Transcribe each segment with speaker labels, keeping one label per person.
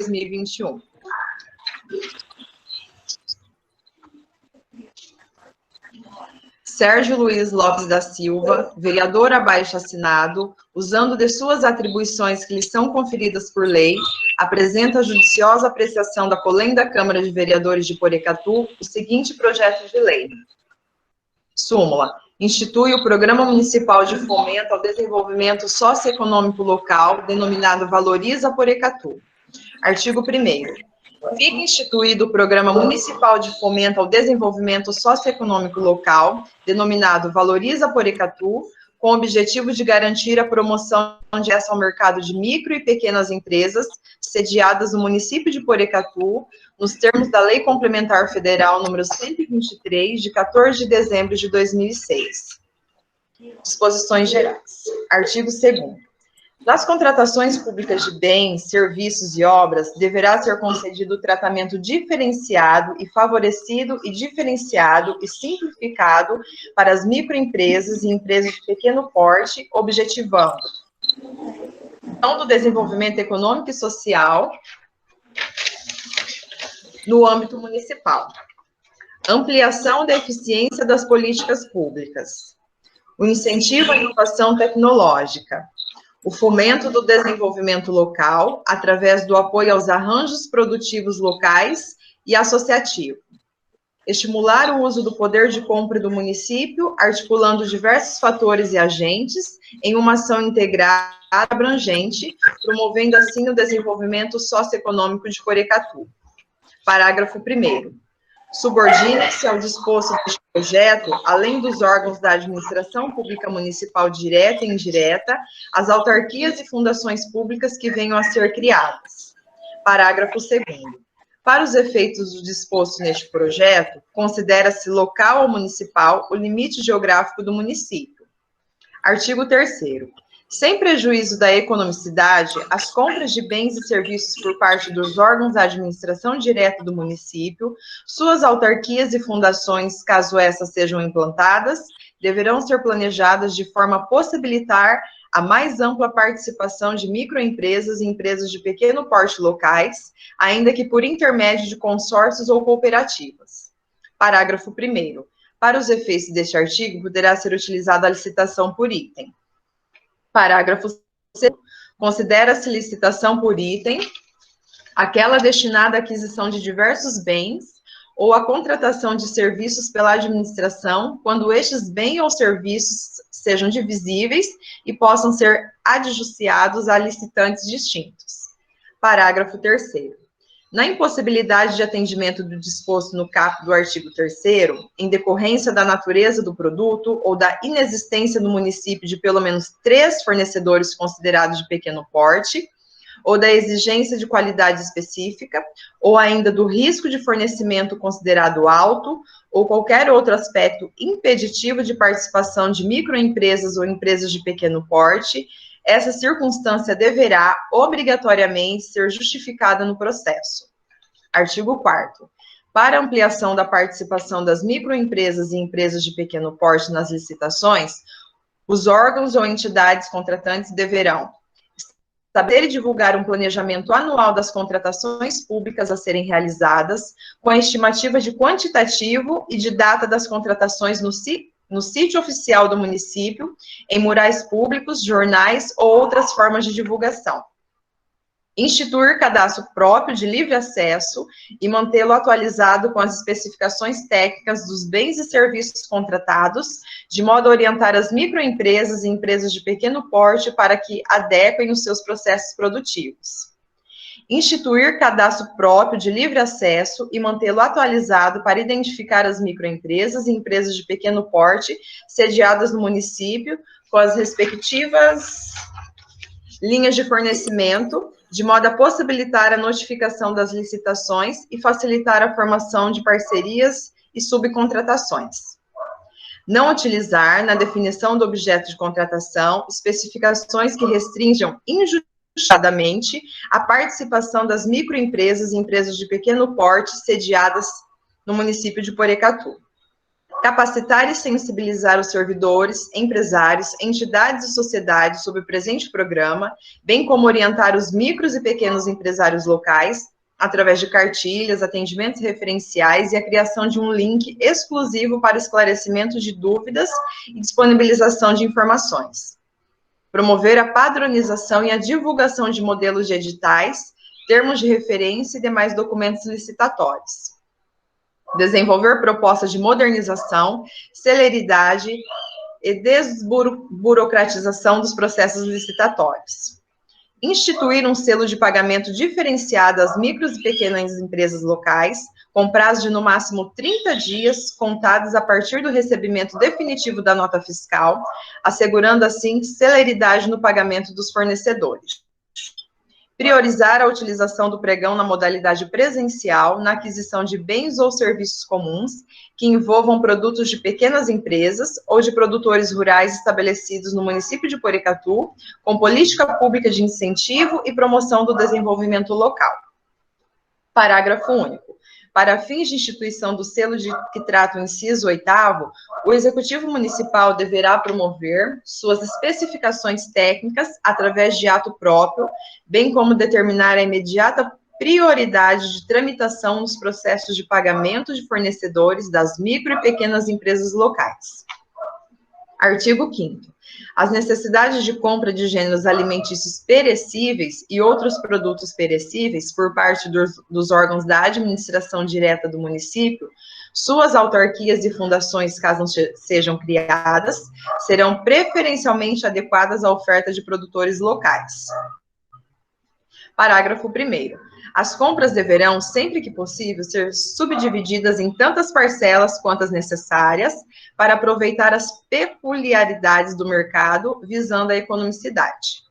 Speaker 1: 2021. Sérgio Luiz Lopes da Silva, vereador abaixo-assinado, usando de suas atribuições que lhe são conferidas por lei, apresenta a judiciosa apreciação da Colém da Câmara de Vereadores de Porecatu o seguinte projeto de lei. Súmula. Institui o Programa Municipal de Fomento ao Desenvolvimento Socioeconômico Local, denominado Valoriza Porecatu. Artigo 1º. Fica instituído o Programa Municipal de Fomento ao Desenvolvimento Socioeconômico Local, denominado Valoriza Porecatu, com o objetivo de garantir a promoção de acesso ao mercado de micro e pequenas empresas sediadas no município de Porecatu, nos termos da Lei Complementar Federal número 123, de 14 de dezembro de 2006. Disposições gerais. Artigo 2º. Nas contratações públicas de bens, serviços e obras, deverá ser concedido tratamento diferenciado e favorecido e diferenciado e simplificado para as microempresas e empresas de pequeno porte, objetivando do desenvolvimento econômico e social no âmbito municipal. Ampliação da eficiência das políticas públicas. O incentivo à inovação tecnológica. O fomento do desenvolvimento local, através do apoio aos arranjos produtivos locais e associativos. Estimular o uso do poder de compra do município, articulando diversos fatores e agentes em uma ação integrada abrangente, promovendo assim o desenvolvimento socioeconômico de Porecatu. Parágrafo 1º. Subordina-se ao disposto deste projeto, além dos órgãos da administração pública municipal direta e indireta, as autarquias e fundações públicas que venham a ser criadas. Parágrafo 2º. Para os efeitos do disposto neste projeto, considera-se local ou municipal o limite geográfico do município. Artigo 3º. Sem prejuízo da economicidade, as compras de bens e serviços por parte dos órgãos da administração direta do município, suas autarquias e fundações, caso essas sejam implantadas, deverão ser planejadas de forma a possibilitar a mais ampla participação de microempresas e empresas de pequeno porte locais, ainda que por intermédio de consórcios ou cooperativas. Parágrafo 1º. Para os efeitos deste artigo, poderá ser utilizada a licitação por item. Parágrafo 2º. Considera-se licitação por item aquela destinada à aquisição de diversos bens ou à contratação de serviços pela administração, quando estes bens ou serviços sejam divisíveis e possam ser adjudiciados a licitantes distintos. Parágrafo 3º. Na impossibilidade de atendimento do disposto no caput do artigo 3º, em decorrência da natureza do produto ou da inexistência no município de pelo menos 3 fornecedores considerados de pequeno porte, ou da exigência de qualidade específica, ou ainda do risco de fornecimento considerado alto, ou qualquer outro aspecto impeditivo de participação de microempresas ou empresas de pequeno porte, essa circunstância deverá, obrigatoriamente, ser justificada no processo. Artigo 4º. Para ampliação da participação das microempresas e empresas de pequeno porte nas licitações, os órgãos ou entidades contratantes deverão estabelecer e divulgar um planejamento anual das contratações públicas a serem realizadas, com a estimativa de quantitativo e de data das contratações no sítio oficial do município, em murais públicos, jornais ou outras formas de divulgação. Instituir cadastro próprio de livre acesso e mantê-lo atualizado com as especificações técnicas dos bens e serviços contratados, de modo a orientar as microempresas e empresas de pequeno porte para que adequem os seus processos produtivos. Instituir cadastro próprio de livre acesso e mantê-lo atualizado para identificar as microempresas e empresas de pequeno porte sediadas no município, com as respectivas linhas de fornecimento, de modo a possibilitar a notificação das licitações e facilitar a formação de parcerias e subcontratações. Não utilizar, na definição do objeto de contratação, especificações que restringam injustificadamente a participação das microempresas e empresas de pequeno porte sediadas no município de Porecatu. capacitar e sensibilizar os servidores, empresários, entidades e sociedades sobre o presente programa, bem como orientar os micros e pequenos empresários locais, através de cartilhas, atendimentos referenciais e a criação de um link exclusivo para esclarecimento de dúvidas e disponibilização de informações. Promover a padronização e a divulgação de modelos de editais, termos de referência e demais documentos licitatórios. Desenvolver propostas de modernização, celeridade e desburocratização dos processos licitatórios. Instituir um selo de pagamento diferenciado às micros e pequenas empresas locais, com prazo de no máximo 30 dias, contados a partir do recebimento definitivo da nota fiscal, assegurando assim celeridade no pagamento dos fornecedores. Priorizar a utilização do pregão na modalidade presencial na aquisição de bens ou serviços comuns que envolvam produtos de pequenas empresas ou de produtores rurais estabelecidos no município de Porecatu, com política pública de incentivo e promoção do desenvolvimento local. Parágrafo único. Para fins de instituição do selo que trata o inciso 8º, o Executivo Municipal deverá promover suas especificações técnicas através de ato próprio, bem como determinar a imediata prioridade de tramitação nos processos de pagamento de fornecedores das micro e pequenas empresas locais. Artigo 5º. As necessidades de compra de gêneros alimentícios perecíveis e outros produtos perecíveis por parte dos órgãos da administração direta do município, suas autarquias e fundações, caso sejam criadas, serão preferencialmente adequadas à oferta de produtores locais. Parágrafo 1º. As compras deverão, sempre que possível, ser subdivididas em tantas parcelas quantas necessárias para aproveitar as peculiaridades do mercado, visando a economicidade.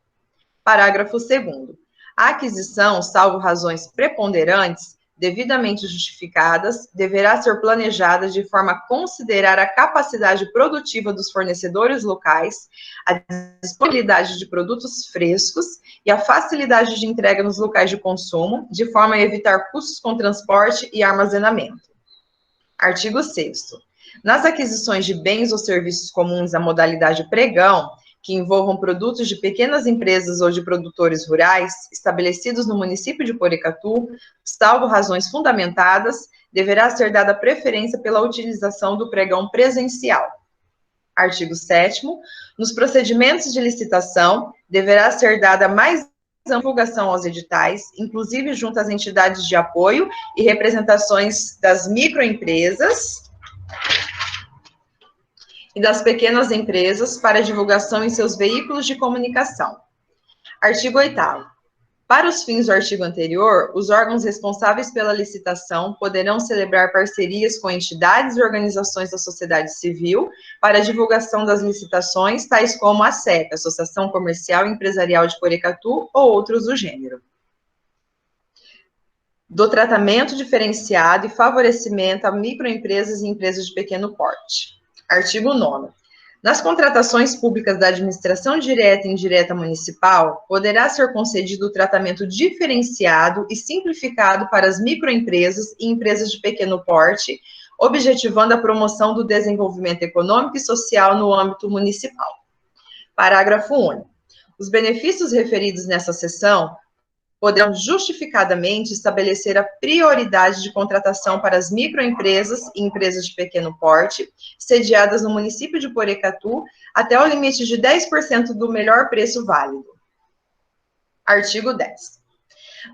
Speaker 1: Parágrafo 2º. A aquisição, salvo razões preponderantes, devidamente justificadas, deverá ser planejada de forma a considerar a capacidade produtiva dos fornecedores locais, a disponibilidade de produtos frescos e a facilidade de entrega nos locais de consumo, de forma a evitar custos com transporte e armazenamento. Artigo 6º. Nas aquisições de bens ou serviços comuns à modalidade pregão, que envolvam produtos de pequenas empresas ou de produtores rurais estabelecidos no município de Porecatu, salvo razões fundamentadas, deverá ser dada preferência pela utilização do pregão presencial. Artigo 7º. Nos procedimentos de licitação, deverá ser dada mais divulgação aos editais, inclusive junto às entidades de apoio e representações das microempresas e das pequenas empresas para divulgação em seus veículos de comunicação. Artigo 8º. Para os fins do artigo anterior, os órgãos responsáveis pela licitação poderão celebrar parcerias com entidades e organizações da sociedade civil para a divulgação das licitações, tais como a ACEP, Associação Comercial e Empresarial de Porecatu, ou outros do gênero. Do tratamento diferenciado e favorecimento a microempresas e empresas de pequeno porte. Artigo 9º. Nas contratações públicas da administração direta e indireta municipal, poderá ser concedido o tratamento diferenciado e simplificado para as microempresas e empresas de pequeno porte, objetivando a promoção do desenvolvimento econômico e social no âmbito municipal. Parágrafo único. Os benefícios referidos nessa seção poderão justificadamente estabelecer a prioridade de contratação para as microempresas e empresas de pequeno porte, sediadas no município de Porecatu, até o limite de 10% do melhor preço válido. Artigo 10.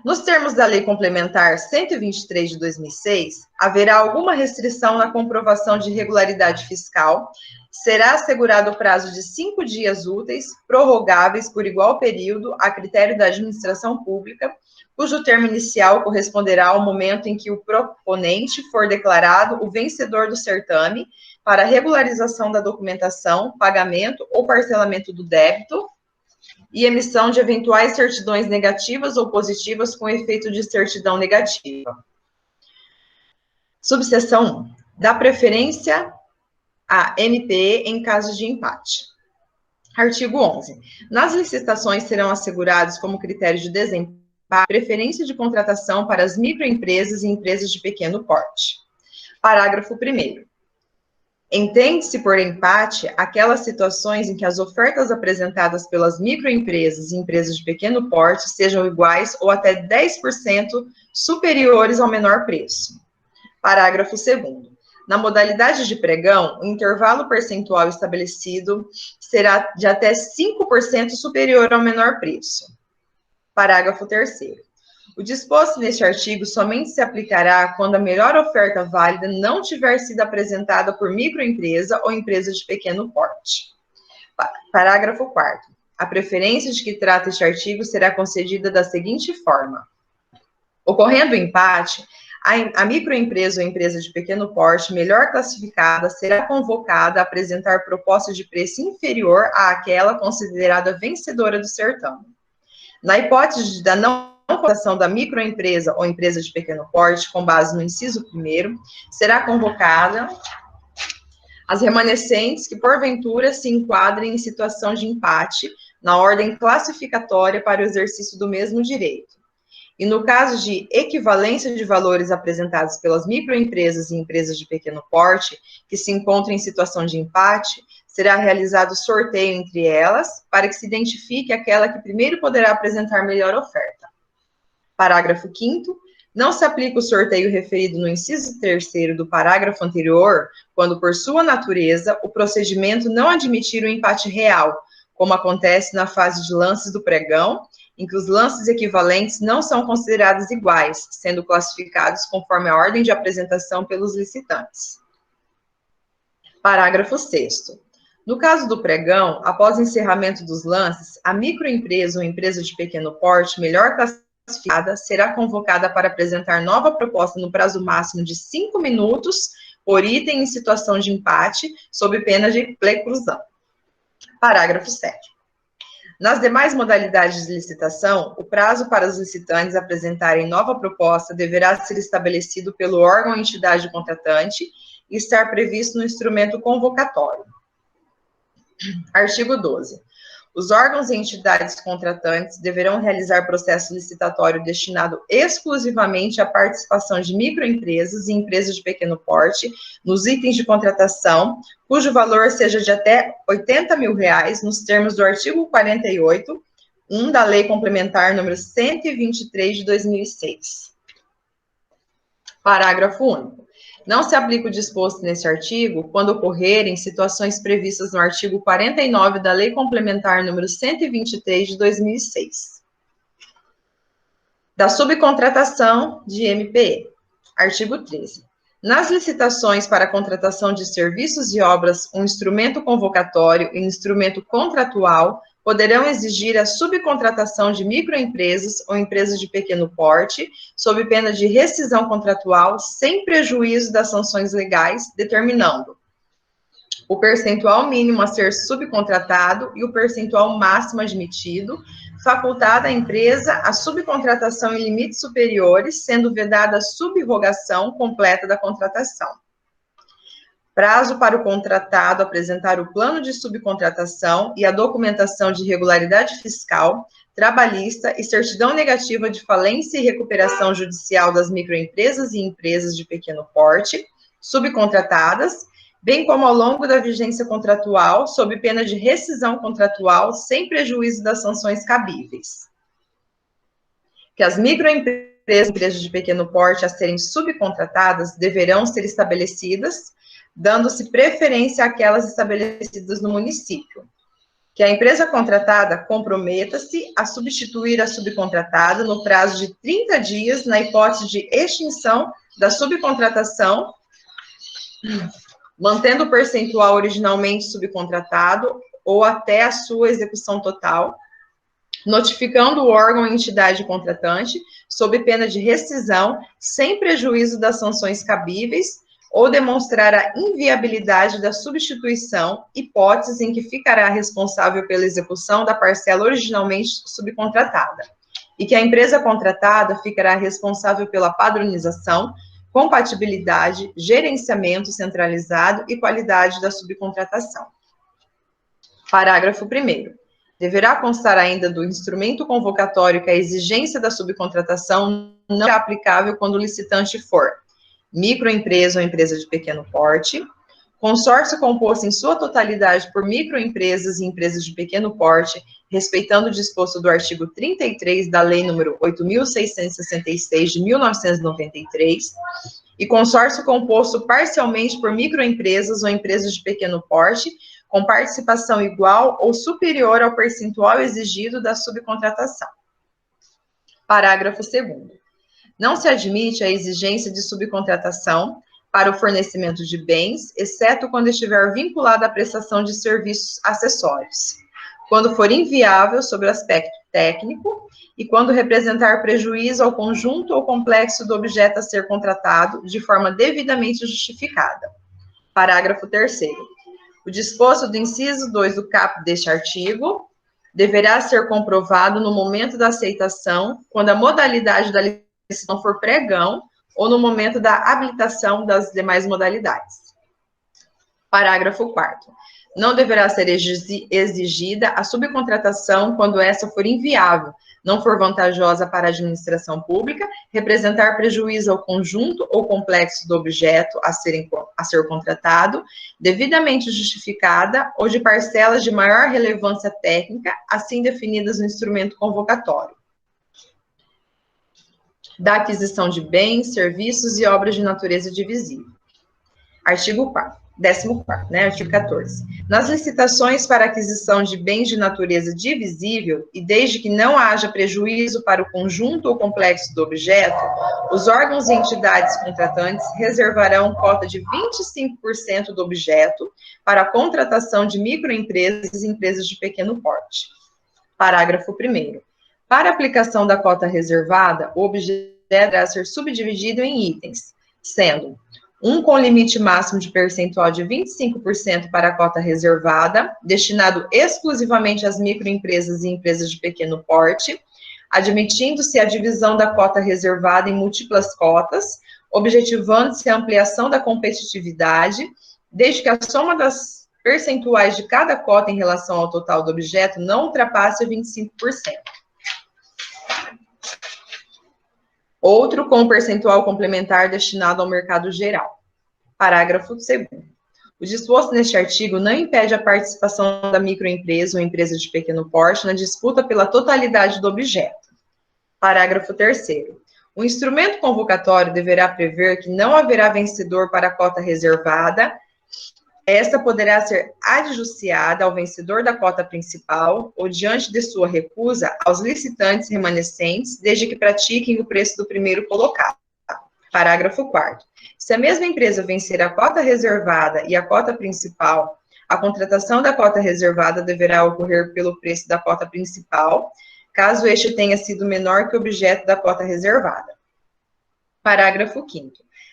Speaker 1: Nos termos da Lei Complementar 123 de 2006, haverá alguma restrição na comprovação de regularidade fiscal, será assegurado o prazo de 5 dias úteis, prorrogáveis por igual período, a critério da administração pública, cujo termo inicial corresponderá ao momento em que o proponente for declarado o vencedor do certame, para regularização da documentação, pagamento ou parcelamento do débito, e emissão de eventuais certidões negativas ou positivas com efeito de certidão negativa. Subseção 1. Dá preferência a MPE em caso de empate. Artigo 11. Nas licitações serão assegurados como critério de desempate preferência de contratação para as microempresas e empresas de pequeno porte. Parágrafo 1º. Entende-se por empate aquelas situações em que as ofertas apresentadas pelas microempresas e empresas de pequeno porte sejam iguais ou até 10% superiores ao menor preço. Parágrafo 2º. Na modalidade de pregão, o intervalo percentual estabelecido será de até 5% superior ao menor preço. Parágrafo 3º. O disposto neste artigo somente se aplicará quando a melhor oferta válida não tiver sido apresentada por microempresa ou empresa de pequeno porte. Parágrafo 4º. A preferência de que trata este artigo será concedida da seguinte forma. Ocorrendo empate, a microempresa ou empresa de pequeno porte melhor classificada será convocada a apresentar proposta de preço inferior àquela considerada vencedora do certame. Na hipótese da não cotação da microempresa ou empresa de pequeno porte, com base no inciso 1º, será convocada as remanescentes que, porventura, se enquadrem em situação de empate na ordem classificatória para o exercício do mesmo direito. E no caso de equivalência de valores apresentados pelas microempresas e empresas de pequeno porte, que se encontram em situação de empate, será realizado sorteio entre elas, para que se identifique aquela que primeiro poderá apresentar melhor oferta. Parágrafo 5º. Não se aplica o sorteio referido no inciso 3º do parágrafo anterior, quando, por sua natureza, o procedimento não admitir o empate real, como acontece na fase de lances do pregão, em que os lances equivalentes não são considerados iguais, sendo classificados conforme a ordem de apresentação pelos licitantes. Parágrafo 6º. No caso do pregão, após o encerramento dos lances, a microempresa ou empresa de pequeno porte melhor classificada será convocada para apresentar nova proposta no prazo máximo de 5 minutos por item em situação de empate, sob pena de preclusão. Parágrafo 7º. Nas demais modalidades de licitação, o prazo para os licitantes apresentarem nova proposta deverá ser estabelecido pelo órgão ou entidade contratante e estar previsto no instrumento convocatório. Artigo 12. Os órgãos e entidades contratantes deverão realizar processo licitatório destinado exclusivamente à participação de microempresas e empresas de pequeno porte nos itens de contratação, cujo valor seja de até R$ 80 mil, nos termos do artigo 48, 1 da Lei Complementar número 123 de 2006. Parágrafo único. Não se aplica o disposto neste artigo quando ocorrerem situações previstas no artigo 49 da Lei Complementar número 123 de 2006. Da subcontratação de MPE. Artigo 13. Nas licitações para a contratação de serviços e obras, um instrumento convocatório e um instrumento contratual poderão exigir a subcontratação de microempresas ou empresas de pequeno porte, sob pena de rescisão contratual, sem prejuízo das sanções legais, determinando o percentual mínimo a ser subcontratado e o percentual máximo admitido, facultada à empresa a subcontratação em limites superiores, sendo vedada a subrogação completa da contratação. Prazo para o contratado apresentar o plano de subcontratação e a documentação de regularidade fiscal, trabalhista e certidão negativa de falência e recuperação judicial das microempresas e empresas de pequeno porte, subcontratadas, bem como ao longo da vigência contratual, sob pena de rescisão contratual, sem prejuízo das sanções cabíveis. Que as microempresas e empresas de pequeno porte a serem subcontratadas deverão ser estabelecidas, dando-se preferência àquelas estabelecidas no município. Que a empresa contratada comprometa-se a substituir a subcontratada no prazo de 30 dias, na hipótese de extinção da subcontratação, mantendo o percentual originalmente subcontratado ou até a sua execução total, notificando o órgão ou entidade contratante, sob pena de rescisão, sem prejuízo das sanções cabíveis, ou demonstrar a inviabilidade da substituição, hipótese em que ficará responsável pela execução da parcela originalmente subcontratada, e que a empresa contratada ficará responsável pela padronização, compatibilidade, gerenciamento centralizado e qualidade da subcontratação. Parágrafo 1º. Deverá constar ainda do instrumento convocatório que a exigência da subcontratação não é aplicável quando o licitante for microempresa ou empresa de pequeno porte, consórcio composto em sua totalidade por microempresas e empresas de pequeno porte, respeitando o disposto do artigo 33 da Lei nº 8.666, de 1993, e consórcio composto parcialmente por microempresas ou empresas de pequeno porte, com participação igual ou superior ao percentual exigido da subcontratação. Parágrafo 2º. Não se admite a exigência de subcontratação para o fornecimento de bens, exceto quando estiver vinculada à prestação de serviços acessórios, quando for inviável sob o aspecto técnico e quando representar prejuízo ao conjunto ou complexo do objeto a ser contratado de forma devidamente justificada. Parágrafo 3º. O disposto do inciso 2 do caput deste artigo deverá ser comprovado no momento da aceitação, quando a modalidade da licitação for pregão, ou no momento da habilitação das demais modalidades. Parágrafo 4º. Não deverá ser exigida a subcontratação quando essa for inviável, não for vantajosa para a administração pública, representar prejuízo ao conjunto ou complexo do objeto a ser contratado, devidamente justificada ou de parcelas de maior relevância técnica, assim definidas no instrumento convocatório, da aquisição de bens, serviços e obras de natureza divisível. Artigo 14º, né, artigo 14. Nas licitações para aquisição de bens de natureza divisível, e desde que não haja prejuízo para o conjunto ou complexo do objeto, os órgãos e entidades contratantes reservarão cota de 25% do objeto para a contratação de microempresas e empresas de pequeno porte. Parágrafo 1º. Para aplicação da cota reservada, o objeto deverá ser subdividido em itens, sendo um com limite máximo de percentual de 25% para a cota reservada, destinado exclusivamente às microempresas e empresas de pequeno porte, admitindo-se a divisão da cota reservada em múltiplas cotas, objetivando-se a ampliação da competitividade, desde que a soma das percentuais de cada cota em relação ao total do objeto não ultrapasse 25%. Outro com percentual complementar destinado ao mercado geral. Parágrafo 2º. O disposto neste artigo não impede a participação da microempresa ou empresa de pequeno porte na disputa pela totalidade do objeto. Parágrafo 3º. O instrumento convocatório deverá prever que não haverá vencedor para a cota reservada. Esta poderá ser adjudicada ao vencedor da cota principal ou, diante de sua recusa, aos licitantes remanescentes, desde que pratiquem o preço do primeiro colocado. Parágrafo 4º. Se a mesma empresa vencer a cota reservada e a cota principal, a contratação da cota reservada deverá ocorrer pelo preço da cota principal, caso este tenha sido menor que o objeto da cota reservada. Parágrafo 5º.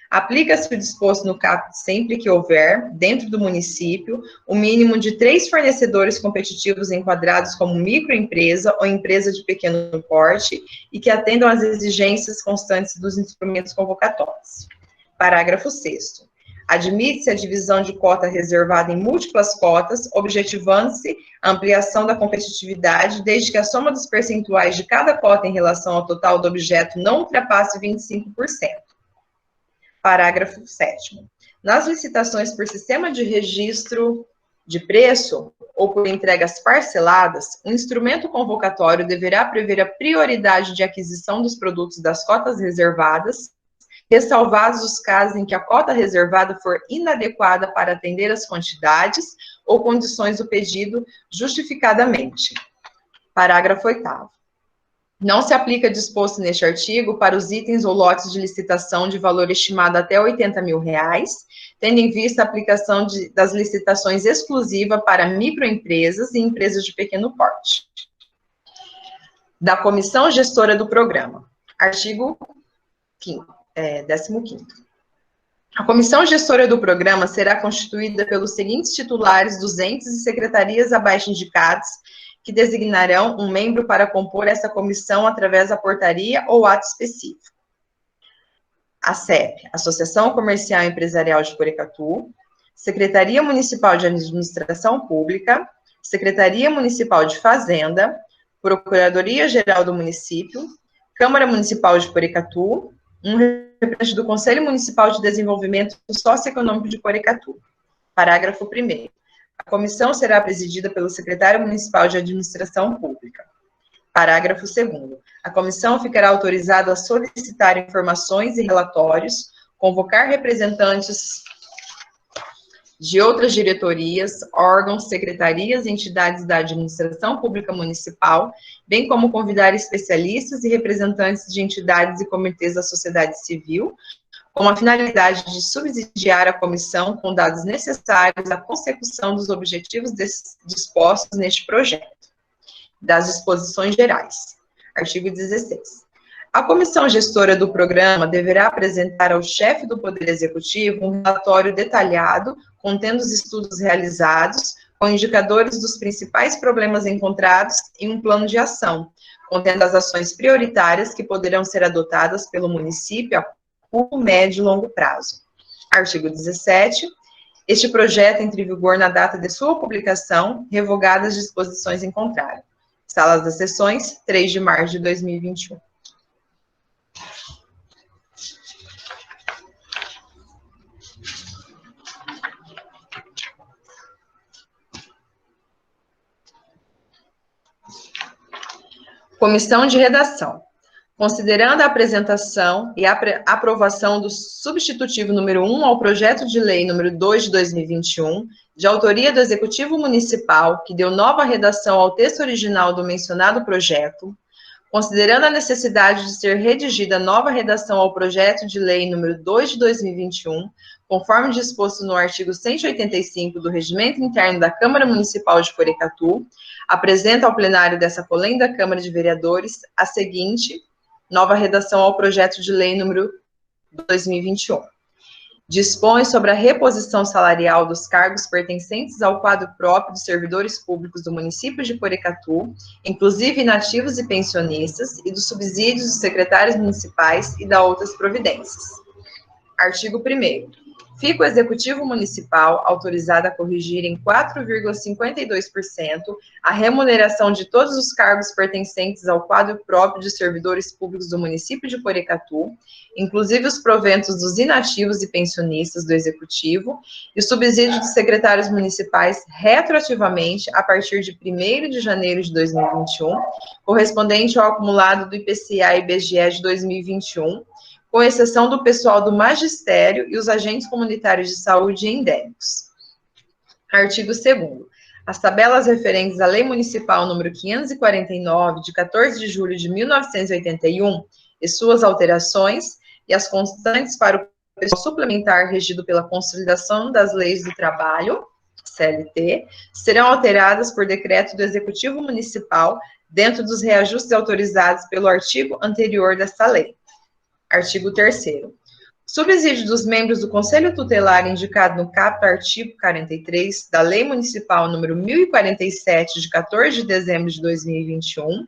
Speaker 1: Aplica-se o disposto no caput sempre que houver, dentro do município, o mínimo de 3 fornecedores competitivos enquadrados como microempresa ou empresa de pequeno porte e que atendam às exigências constantes dos instrumentos convocatórios. Parágrafo 6º. Admite-se a divisão de cota reservada em múltiplas cotas, objetivando-se a ampliação da competitividade, desde que a soma dos percentuais de cada cota em relação ao total do objeto não ultrapasse 25%. Parágrafo 7º. Nas licitações por sistema de registro de preço ou por entregas parceladas, o instrumento convocatório deverá prever a prioridade de aquisição dos produtos das cotas reservadas, ressalvados os casos em que a cota reservada for inadequada para atender as quantidades ou condições do pedido justificadamente. Parágrafo 8º. Não se aplica disposto neste artigo para os itens ou lotes de licitação de valor estimado até R$ 80.000, tendo em vista a aplicação das licitações exclusiva para microempresas e empresas de pequeno porte. Da Comissão Gestora do Programa. Artigo 15º. A Comissão Gestora do Programa será constituída pelos seguintes titulares dos entes e secretarias abaixo indicados, que designarão um membro para compor essa comissão através da portaria ou ato específico. A CEP, Associação Comercial e Empresarial de Porecatu, Secretaria Municipal de Administração Pública, Secretaria Municipal de Fazenda, Procuradoria-Geral do Município, Câmara Municipal de Porecatu, um representante do Conselho Municipal de Desenvolvimento Socioeconômico de Porecatu. Parágrafo 1º. A comissão será presidida pelo secretário municipal de Administração Pública. Parágrafo 2º. A comissão ficará autorizada a solicitar informações e relatórios, convocar representantes de outras diretorias, órgãos, secretarias e entidades da administração pública municipal, bem como convidar especialistas e representantes de entidades e comitês da sociedade civil, com a finalidade de subsidiar a comissão com dados necessários à consecução dos objetivos dispostos neste projeto. Das disposições gerais. Artigo 16. A comissão gestora do programa deverá apresentar ao chefe do Poder Executivo um relatório detalhado, contendo os estudos realizados, com indicadores dos principais problemas encontrados e um plano de ação, contendo as ações prioritárias que poderão ser adotadas pelo município a curto, médio e longo prazo. Artigo 17. Este projeto entra em vigor na data de sua publicação, revogadas as disposições em contrário. Salas das sessões, 3 de março de 2021. Comissão de Redação. Considerando a apresentação e a aprovação do substitutivo número 1 ao projeto de lei número 2 de 2021, de autoria do Executivo Municipal, que deu nova redação ao texto original do mencionado projeto, considerando a necessidade de ser redigida nova redação ao projeto de lei número 2 de 2021, conforme disposto no artigo 185 do Regimento Interno da Câmara Municipal de Porecatu, apresenta ao plenário dessa colenda Câmara de Vereadores a seguinte nova redação ao projeto de lei número 2021. Dispõe sobre a reposição salarial dos cargos pertencentes ao quadro próprio dos servidores públicos do município de Porecatu, inclusive inativos e pensionistas, e dos subsídios dos secretários municipais e da outras providências. Artigo 1º. Fica o Executivo Municipal autorizado a corrigir em 4,52% a remuneração de todos os cargos pertencentes ao quadro próprio de servidores públicos do município de Porecatu, inclusive os proventos dos inativos e pensionistas do Executivo e o subsídio dos secretários municipais retroativamente a partir de 1º de janeiro de 2021, correspondente ao acumulado do IPCA e IBGE de 2021, com exceção do pessoal do magistério e os agentes comunitários de saúde endêmicos. Artigo 2º. As tabelas referentes à Lei Municipal número 549, de 14 de julho de 1981, e suas alterações, e as constantes para o pessoal suplementar regido pela Consolidação das Leis do Trabalho, CLT, serão alteradas por decreto do Executivo Municipal, dentro dos reajustes autorizados pelo artigo anterior desta lei. Artigo 3º. Subsídio dos membros do Conselho Tutelar indicado no caput artigo 43 da Lei Municipal número 1047, de 14 de dezembro de 2021,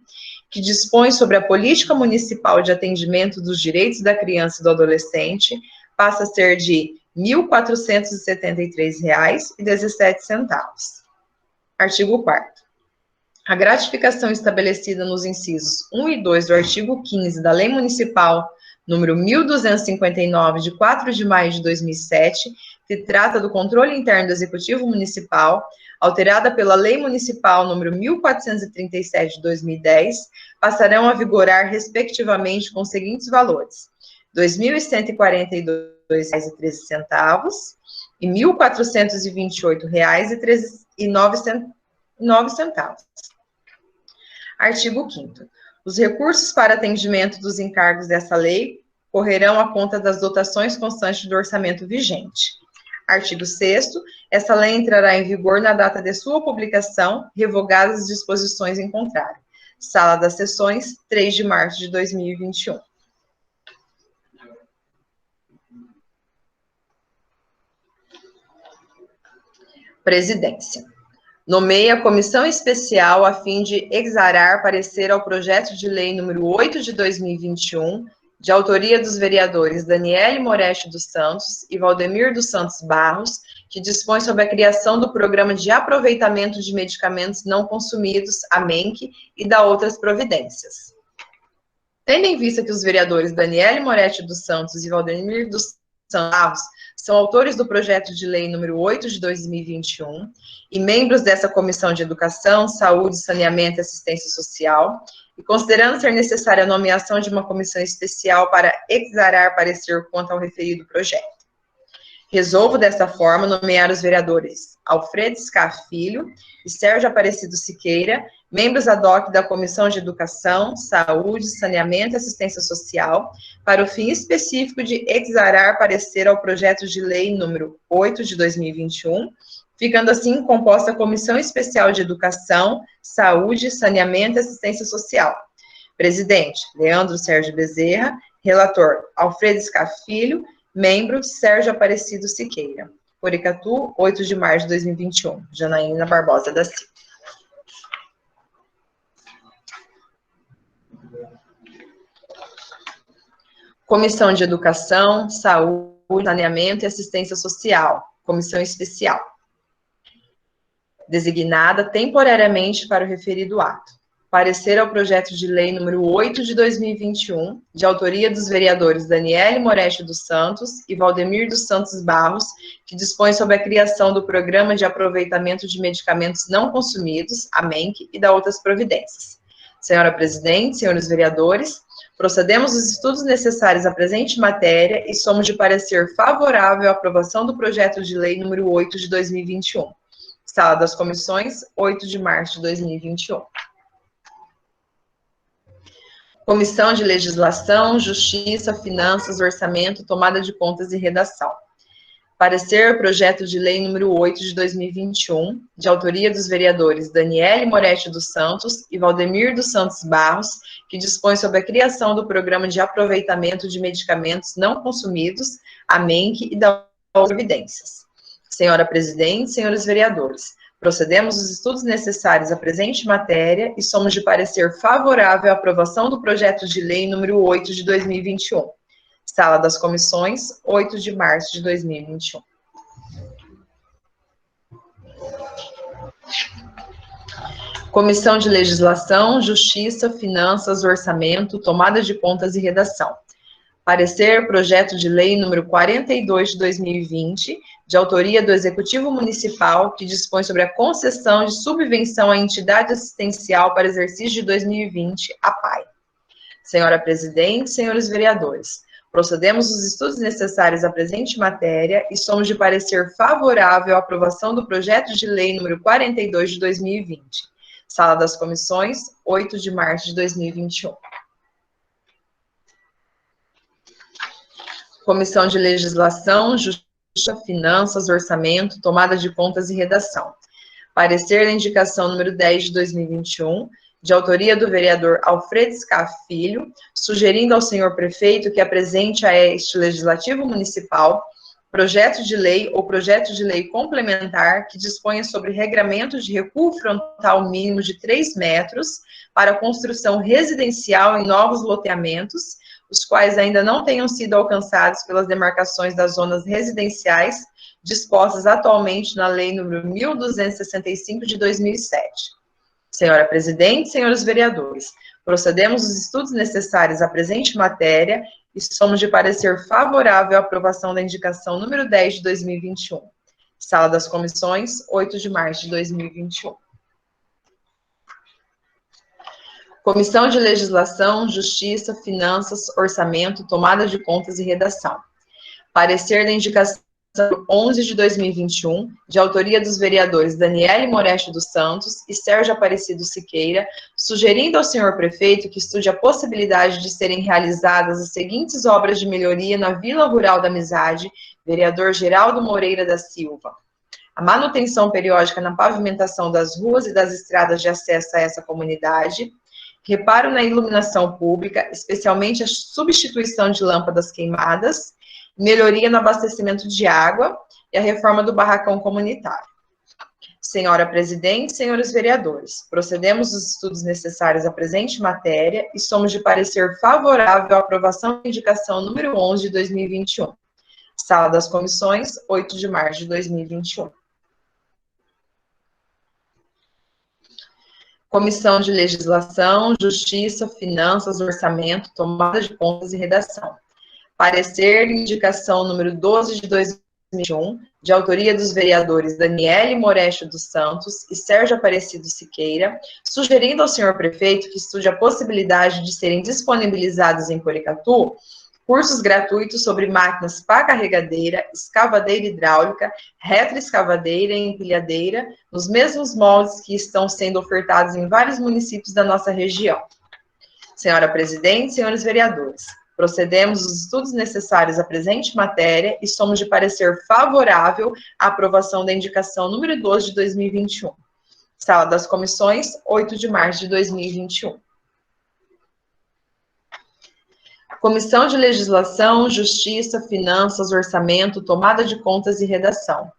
Speaker 1: que dispõe sobre a política municipal de atendimento dos direitos da criança e do adolescente, passa a ser de R$ 1.473,17. Artigo 4º. A gratificação estabelecida nos incisos 1 e 2 do artigo 15 da Lei Municipal número 1259, de 4 de maio de 2007, que trata do controle interno do Executivo Municipal, alterada pela Lei Municipal número 1437 de 2010, passarão a vigorar, respectivamente, com os seguintes valores: R$ 2.142,13 e R$ 1.428,09. Artigo 5º. Os recursos para atendimento dos encargos dessa lei correrão à conta das dotações constantes do orçamento vigente. Artigo 6º. Essa lei entrará em vigor na data de sua publicação, revogadas as disposições em contrário. Sala das Sessões, 3 de março de 2021. Presidência. Nomeia a comissão especial a fim de exarar parecer ao projeto de lei número 8 de 2021, de autoria dos vereadores Daniele Moretti dos Santos e Valdemir dos Santos Barros, que dispõe sobre a criação do Programa de Aproveitamento de Medicamentos Não Consumidos, AMENC, e da outras providências. Tendo em vista que os vereadores Daniele Moretti dos Santos e Valdemir dos Santos Barros são autores do projeto de lei número 8 de 2021 e membros dessa Comissão de Educação, Saúde, Saneamento e Assistência Social, e considerando ser necessária a nomeação de uma comissão especial para exarar parecer quanto ao referido projeto. Resolvo desta forma nomear os vereadores Alfredo Scaff Filho e Sérgio Aparecido Siqueira, membros ad hoc da Comissão de Educação, Saúde, Saneamento e Assistência Social, para o fim específico de exarar parecer ao projeto de lei número 8 de 2021, ficando assim composta a Comissão Especial de Educação, Saúde, Saneamento e Assistência Social. Presidente, Leandro Sérgio Bezerra. Relator, Alfredo Scaff Filho. Membro, Sérgio Aparecido Siqueira. Porecatu, 8 de março de 2021. Janaína Barbosa da Silva. Comissão de Educação, Saúde, Saneamento e Assistência Social. Comissão Especial. Designada temporariamente para o referido ato. Parecer ao projeto de lei número 8 de 2021, de autoria dos vereadores Daniele Moretti dos Santos e Valdemir dos Santos Barros, que dispõe sobre a criação do Programa de Aproveitamento de Medicamentos Não Consumidos, a MENC, e da outras providências. Senhora Presidente, senhores vereadores, procedemos os estudos necessários à presente matéria e somos de parecer favorável à aprovação do projeto de lei número 8 de 2021. Sala das Comissões, 8 de março de 2021. Comissão de Legislação, Justiça, Finanças, Orçamento, Tomada de Contas e Redação. Parecer projeto de lei número 8 de 2021, de autoria dos vereadores Daniele Moretti dos Santos e Valdemir dos Santos Barros, que dispõe sobre a criação do Programa de Aproveitamento de Medicamentos Não Consumidos, a MENC, e das providências. Senhora Presidente, senhores vereadores, procedemos os estudos necessários à presente matéria e somos de parecer favorável à aprovação do projeto de lei número 8 de 2021. Sala das Comissões, 8 de março de 2021. Comissão de Legislação, Justiça, Finanças, Orçamento, Tomada de Contas e Redação. Parecer projeto de lei número 42 de 2020, de autoria do Executivo Municipal, que dispõe sobre a concessão de subvenção à entidade assistencial para exercício de 2020, a PAI. Senhora Presidente, senhores vereadores, procedemos os estudos necessários à presente matéria e somos de parecer favorável à aprovação do projeto de lei número 42 de 2020. Sala das Comissões, 8 de março de 2021. Comissão de Legislação, Justiça, Finanças, Orçamento, Tomada de Contas e Redação. Parecer da indicação número 10 de 2021, de autoria do vereador Alfredo Scaff Filho, sugerindo ao senhor prefeito que apresente a este Legislativo Municipal projeto de lei ou projeto de lei complementar que disponha sobre regramento de recuo frontal mínimo de 3 metros para a construção residencial em novos loteamentos, os quais ainda não tenham sido alcançados pelas demarcações das zonas residenciais dispostas atualmente na Lei nº 1265 de 2007. Senhora Presidente, senhores vereadores, procedemos os estudos necessários à presente matéria e somos de parecer favorável à aprovação da indicação número 10 de 2021. Sala das Comissões, 8 de março de 2021. Comissão de Legislação, Justiça, Finanças, Orçamento, Tomada de Contas e Redação. Parecer da indicação 11 de 2021, de autoria dos vereadores Daniele Moretti dos Santos e Sérgio Aparecido Siqueira, sugerindo ao senhor prefeito que estude a possibilidade de serem realizadas as seguintes obras de melhoria na Vila Rural da Amizade, vereador Geraldo Moreira da Silva. A manutenção periódica na pavimentação das ruas e das estradas de acesso a essa comunidade, reparo na iluminação pública, especialmente a substituição de lâmpadas queimadas, melhoria no abastecimento de água e a reforma do barracão comunitário. Senhora Presidente, senhores vereadores, procedemos os estudos necessários à presente matéria e somos de parecer favorável à aprovação da indicação número 11 de 2021. Sala das Comissões, 8 de março de 2021. Comissão de Legislação, Justiça, Finanças, Orçamento, Tomada de Contas e Redação. Parecer, indicação número 12 de 2021, 2021, de autoria dos vereadores Daniele Morecho dos Santos e Sérgio Aparecido Siqueira, sugerindo ao senhor prefeito que estude a possibilidade de serem disponibilizados em Porecatu cursos gratuitos sobre máquinas pá carregadeira, escavadeira hidráulica, retroescavadeira e empilhadeira, nos mesmos moldes que estão sendo ofertados em vários municípios da nossa região. Senhora Presidente, senhores vereadores, procedemos os estudos necessários à presente matéria e somos de parecer favorável à aprovação da indicação número 12 de 2021. Sala das Comissões, 8 de março de 2021. Comissão de Legislação, Justiça, Finanças, Orçamento, Tomada de Contas e Redação.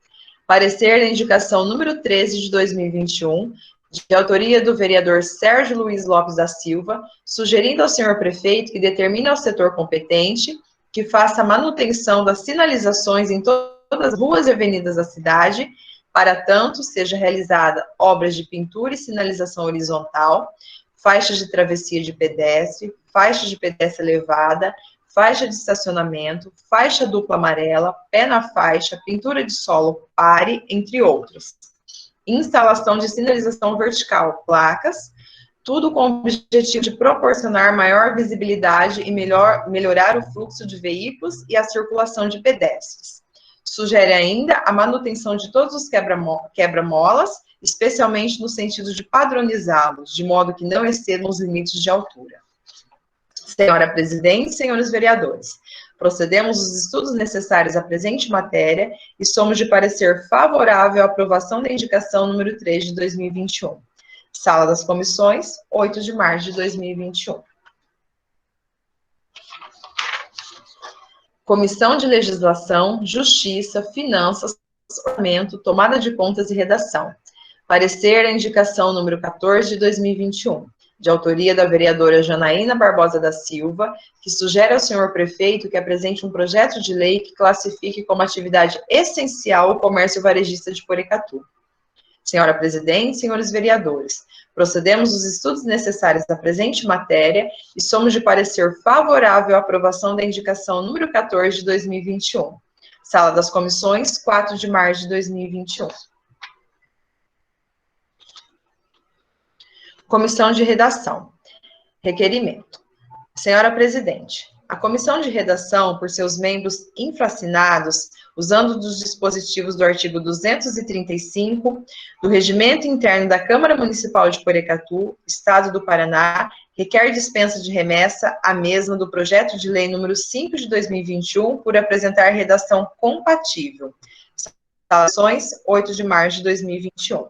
Speaker 1: Parecer da indicação número 13 de 2021, de autoria do vereador Sérgio Luiz Lopes da Silva, sugerindo ao senhor prefeito que determine ao setor competente que faça a manutenção das sinalizações em todas as ruas e avenidas da cidade, para tanto seja realizada obras de pintura e sinalização horizontal, faixas de travessia de pedestre, faixa de pedestre elevada, faixa de estacionamento, faixa dupla amarela, pé na faixa, pintura de solo, pare, entre outros. Instalação de sinalização vertical, placas, tudo com o objetivo de proporcionar maior visibilidade e melhorar o fluxo de veículos e a circulação de pedestres. Sugere ainda a manutenção de todos os quebra-molas, especialmente no sentido de padronizá-los, de modo que não excedam os limites de altura. Senhora Presidente, senhores vereadores, procedemos os estudos necessários à presente matéria e somos de parecer favorável à aprovação da indicação número 3 de 2021. Sala das Comissões, 8 de março de 2021. Comissão de Legislação, Justiça, Finanças, Orçamento, Tomada de Contas e Redação. Parecer a indicação número 14 de 2021, de autoria da vereadora Janaína Barbosa da Silva, que sugere ao senhor prefeito que apresente um projeto de lei que classifique como atividade essencial o comércio varejista de Porecatu. Senhora Presidente, senhores vereadores, procedemos os estudos necessários à presente matéria e somos de parecer favorável à aprovação da indicação número 14 de 2021. Sala das Comissões, 4 de março de 2021. Comissão de Redação. Requerimento. Senhora Presidente, a Comissão de Redação, por seus membros infracinados, usando dos dispositivos do artigo 235 do Regimento Interno da Câmara Municipal de Porecatu, Estado do Paraná, requer dispensa de remessa à mesma do projeto de lei número 5 de 2021, por apresentar redação compatível. Sessões, 8 de março de 2021.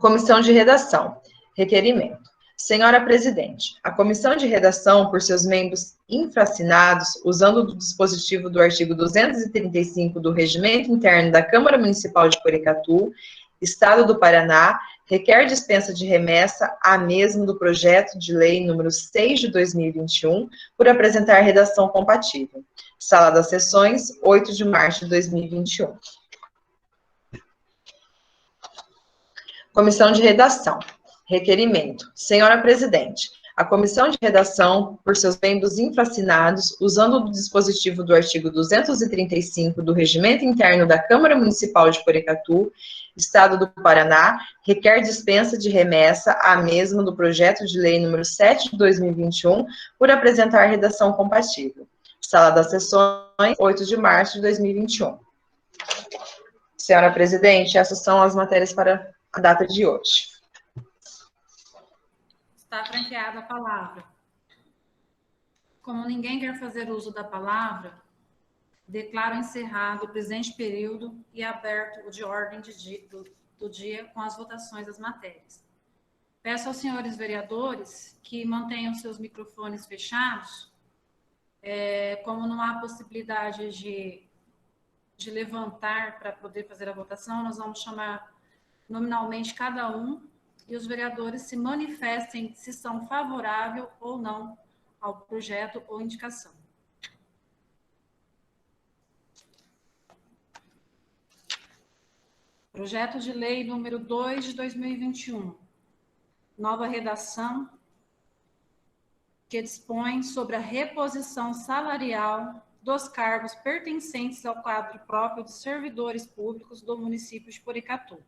Speaker 1: Comissão de Redação. Requerimento. Senhora Presidente, a Comissão de Redação, por seus membros infracinados, usando do dispositivo do artigo 235 do Regimento Interno da Câmara Municipal de Porecatu, Estado do Paraná, requer dispensa de remessa à mesma do projeto de lei número 6 de 2021, por apresentar redação compatível. Sala das Sessões, 8 de março de 2021. Comissão de Redação. Requerimento. Senhora Presidente, a Comissão de Redação, por seus membros infracinados, usando do dispositivo do artigo 235 do Regimento Interno da Câmara Municipal de Porecatu, Estado do Paraná, requer dispensa de remessa à mesma do projeto de lei número 7 de 2021, por apresentar redação compatível. Sala das Sessões, 8 de março de 2021. Senhora Presidente, essas são as matérias para a data de hoje.
Speaker 2: Está franqueada a palavra. Como ninguém quer fazer uso da palavra, declaro encerrado o presente período e aberto o de ordem do dia com as votações das matérias. Peço aos senhores vereadores que mantenham seus microfones fechados. Como não há possibilidade de levantar para poder fazer a votação, nós vamos chamar nominalmente cada um e os vereadores se manifestem se são favoráveis ou não ao projeto ou indicação. Projeto de lei número 2 de 2021. Nova redação. que dispõe sobre a reposição salarial dos cargos pertencentes ao quadro próprio de servidores públicos do município de Porecatu,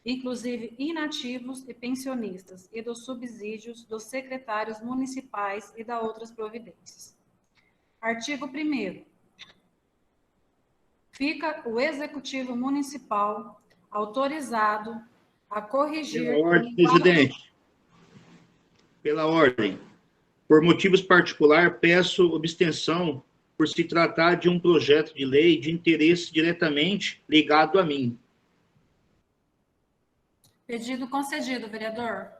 Speaker 2: inclusive inativos e pensionistas, e dos subsídios dos secretários municipais e da outras providências. Artigo 1º. Fica o Executivo Municipal autorizado a corrigir...
Speaker 3: Pela ordem, presidente. Pela ordem. Por motivos particulares, peço abstenção por se tratar de um projeto de lei de interesse diretamente ligado a mim.
Speaker 2: Pedido concedido, vereador.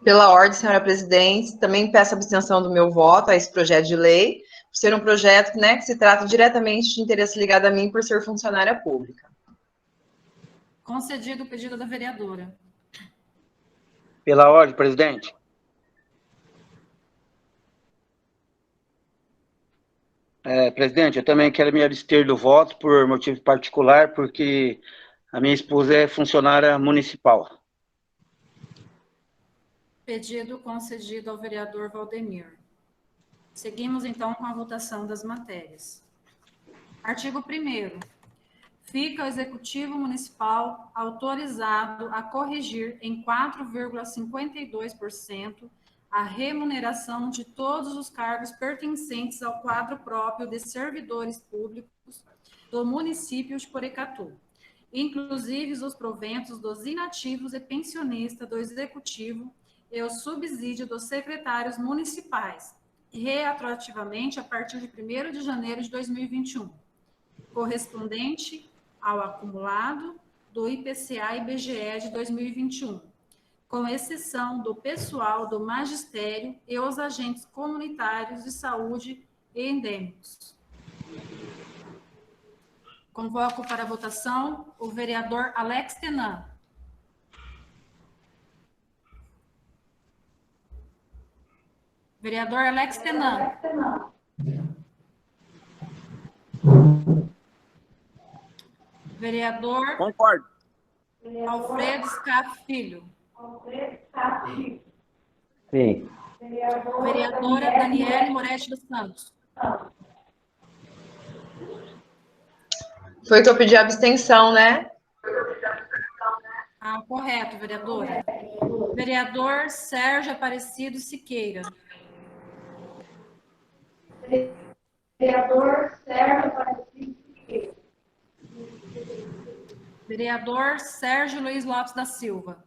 Speaker 1: Pela ordem, senhora presidente, também peço abstenção do meu voto a esse projeto de lei, por ser um projeto, né, que se trata diretamente de interesse ligado a mim por ser funcionária pública.
Speaker 2: Concedido o pedido da vereadora.
Speaker 4: Pela ordem, presidente. Presidente, eu também quero me abster do voto por motivo particular, porque a minha esposa é funcionária municipal.
Speaker 2: Pedido concedido ao vereador Valdemir. Seguimos, então, com a votação das matérias. Artigo 1º. Fica o Executivo Municipal autorizado a corrigir em 4,52% a remuneração de todos os cargos pertencentes ao quadro próprio de servidores públicos do município de Porecatu, inclusive os proventos dos inativos e pensionistas do Executivo e o subsídio dos secretários municipais, retroativamente a partir de 1º de janeiro de 2021, correspondente ao acumulado do IPCA e IBGE de 2021, com exceção do pessoal do magistério e os agentes comunitários de saúde e endêmicos. Convoco para a votação o vereador Alex Tenan. Vereador Alex Tenan. Vereador...
Speaker 4: Concordo.
Speaker 2: Alfredo Scaff Filho.
Speaker 4: Sim.
Speaker 2: Vereadora Daniele Moretti dos Santos.
Speaker 1: Foi que eu pedi abstenção, né?
Speaker 2: Ah, correto, vereadora. Vereador Sérgio Aparecido Siqueira.
Speaker 5: Vereador Sérgio Aparecido Siqueira.
Speaker 2: Vereador Sérgio Luiz Lopes da Silva.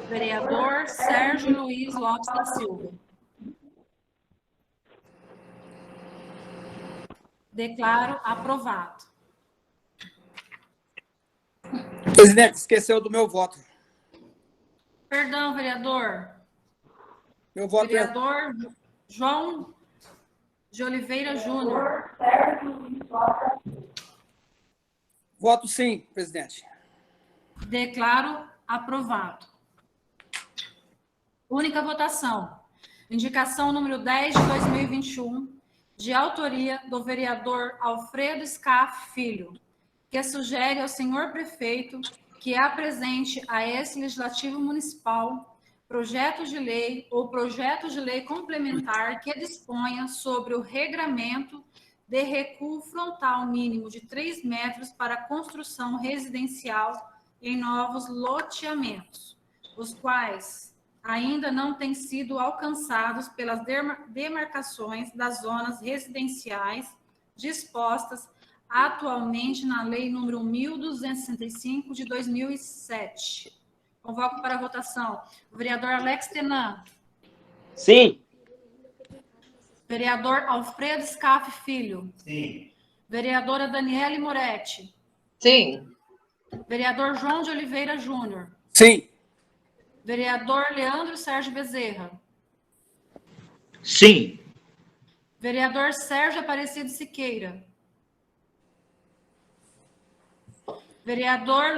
Speaker 2: Vereador Sérgio Luiz Lopes da Silva. Declaro aprovado.
Speaker 6: Presidente, esqueceu do meu voto.
Speaker 2: Perdão, vereador.
Speaker 6: Meu voto
Speaker 2: Vereador João de Oliveira Júnior.
Speaker 6: Voto sim, presidente.
Speaker 2: Declaro aprovado. Única votação. Indicação número 10 de 2021, de autoria do vereador Alfredo Scaff Filho, que sugere ao senhor prefeito que apresente a esse Legislativo Municipal projeto de lei ou projeto de lei complementar que disponha sobre o regramento de recuo frontal mínimo de 3 metros para construção residencial em novos loteamentos, os quais ainda não têm sido alcançados pelas demarcações das zonas residenciais dispostas atualmente na Lei número 1.265 de 2007. Convoco para a votação o vereador Alex Tenan.
Speaker 4: Sim.
Speaker 2: Vereador Alfredo Scaff Filho.
Speaker 3: Sim.
Speaker 2: Vereadora Daniele Moretti.
Speaker 1: Sim.
Speaker 2: Vereador João de Oliveira Júnior.
Speaker 6: sim.
Speaker 2: Vereador Leandro Sérgio Bezerra.
Speaker 3: Sim.
Speaker 2: Vereador Sérgio Aparecido Siqueira. Vereador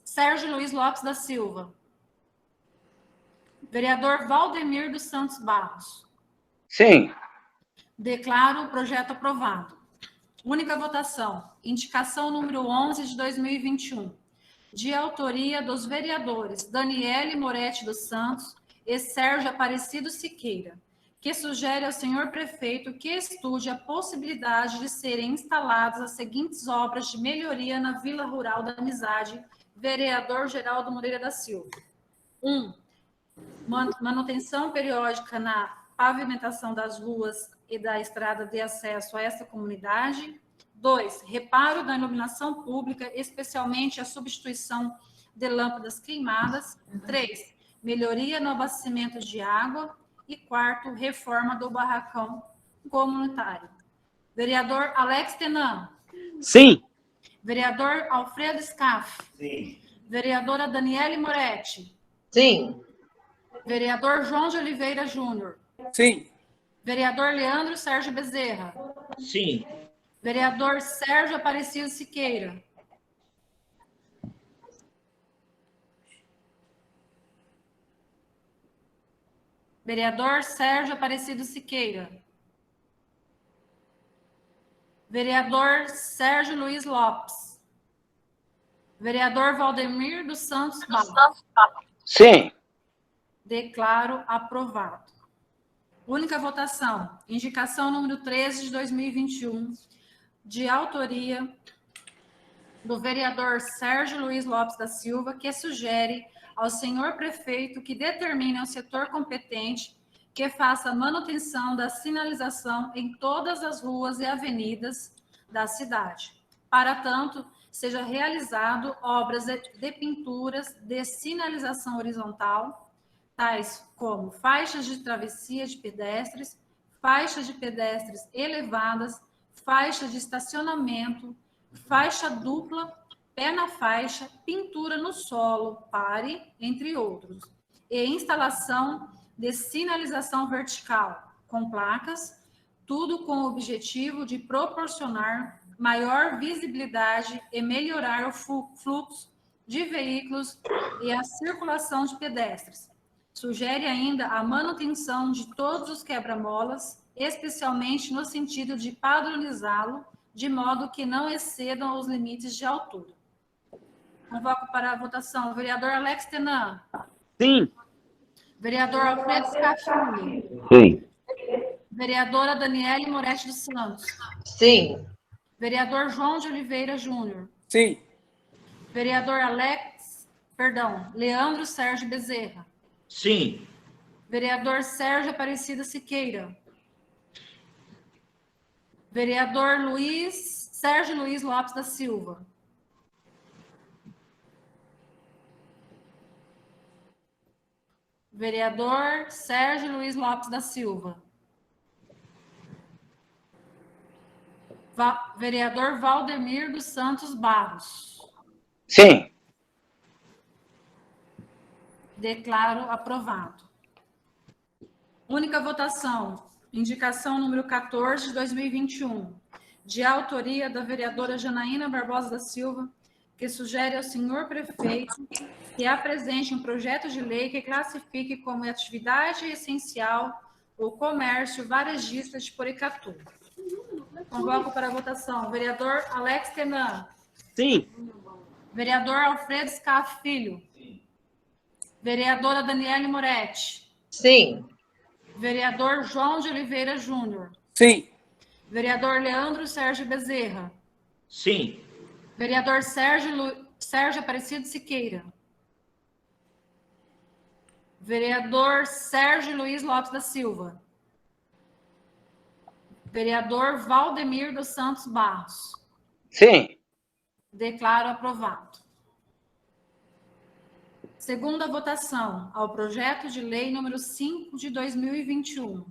Speaker 2: Sérgio Luiz Lopes da Silva. Vereador Valdemir dos Santos Barros.
Speaker 4: Sim.
Speaker 2: Declaro o projeto aprovado. Única votação. Indicação número 11 de 2021. De autoria dos vereadores Daniele Moretti dos Santos e Sérgio Aparecido Siqueira, que sugere ao senhor prefeito que estude a possibilidade de serem instaladas as seguintes obras de melhoria na Vila Rural da Amizade, vereador Geraldo Moreira da Silva. 1. Manutenção periódica na pavimentação das ruas e da estrada de acesso a essa comunidade. 2. Reparo da iluminação pública, especialmente a substituição de lâmpadas queimadas. 3. Melhoria no abastecimento de água. E 4. Reforma do barracão comunitário. Vereador Alex Tenan.
Speaker 4: Sim.
Speaker 2: Vereador Alfredo Scaff.
Speaker 3: Sim.
Speaker 2: Vereadora Daniele Moretti.
Speaker 1: Sim.
Speaker 2: Vereador João de Oliveira Júnior.
Speaker 6: Sim.
Speaker 2: Vereador Leandro Sérgio Bezerra.
Speaker 3: Sim.
Speaker 2: Vereador Sérgio Aparecido Siqueira. Vereador Sérgio Aparecido Siqueira. Vereador Sérgio Luiz Lopes. Vereador Valdemir dos Santos Barros.
Speaker 4: Sim.
Speaker 2: Declaro aprovado. Única votação. Indicação número 13 de 2021, de autoria do vereador Sérgio Luiz Lopes da Silva, que sugere ao senhor prefeito que determine ao setor competente que faça manutenção da sinalização em todas as ruas e avenidas da cidade. Para tanto, seja realizado obras de pinturas de sinalização horizontal, tais como faixas de travessia de pedestres, faixas de pedestres elevadas, faixa de estacionamento, faixa dupla, pé na faixa, pintura no solo, pare, entre outros, e instalação de sinalização vertical, com placas, tudo com o objetivo de proporcionar maior visibilidade e melhorar o fluxo de veículos e a circulação de pedestres. Sugere ainda a manutenção de todos os quebra-molas, especialmente no sentido de padronizá-lo, de modo que não excedam os limites de altura. Convoco para a votação o vereador Alex Tenan.
Speaker 4: Sim.
Speaker 2: Vereador Alfredo Scafilho.
Speaker 4: Sim.
Speaker 2: Vereadora Daniele Moretti dos Santos.
Speaker 1: Sim.
Speaker 2: Vereador João de Oliveira Júnior.
Speaker 6: Sim.
Speaker 2: Vereador Leandro Sérgio Bezerra.
Speaker 3: Sim.
Speaker 2: Vereador Sérgio Aparecido Siqueira. Vereador Sérgio Luiz Lopes da Silva. Vereador Sérgio Luiz Lopes da Silva. Vereador Valdemir dos Santos Barros.
Speaker 4: Sim.
Speaker 2: Declaro aprovado. Única votação. Indicação número 14 de 2021, de autoria da vereadora Janaína Barbosa da Silva, que sugere ao senhor prefeito que apresente um projeto de lei que classifique como atividade essencial o comércio varejista de Porecatu. Convoco para a votação o vereador Alex Tenan.
Speaker 4: Sim.
Speaker 2: Vereador Alfredo Scaff Filho. Vereadora Daniele Moretti.
Speaker 1: Sim.
Speaker 2: Vereador João de Oliveira Júnior.
Speaker 6: Sim.
Speaker 2: Vereador Leandro Sérgio Bezerra.
Speaker 3: Sim.
Speaker 2: Vereador Sérgio Aparecido Siqueira. Vereador Sérgio Luiz Lopes da Silva. Vereador Valdemir dos Santos Barros.
Speaker 4: Sim.
Speaker 2: Declaro aprovado. Segunda votação ao projeto de lei número 5 de 2021,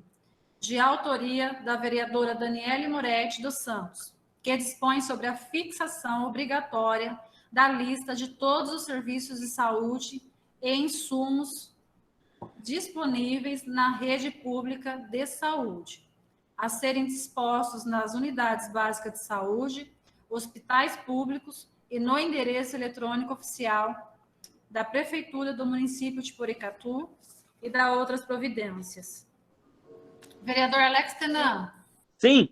Speaker 2: de autoria da vereadora Daniele Moretti dos Santos, que dispõe sobre a fixação obrigatória da lista de todos os serviços de saúde e insumos disponíveis na rede pública de saúde, a serem dispostos nas unidades básicas de saúde, hospitais públicos e no endereço eletrônico oficial da Prefeitura do município de Porecatu e da outras providências. Vereador Alex Tenan.
Speaker 4: Sim.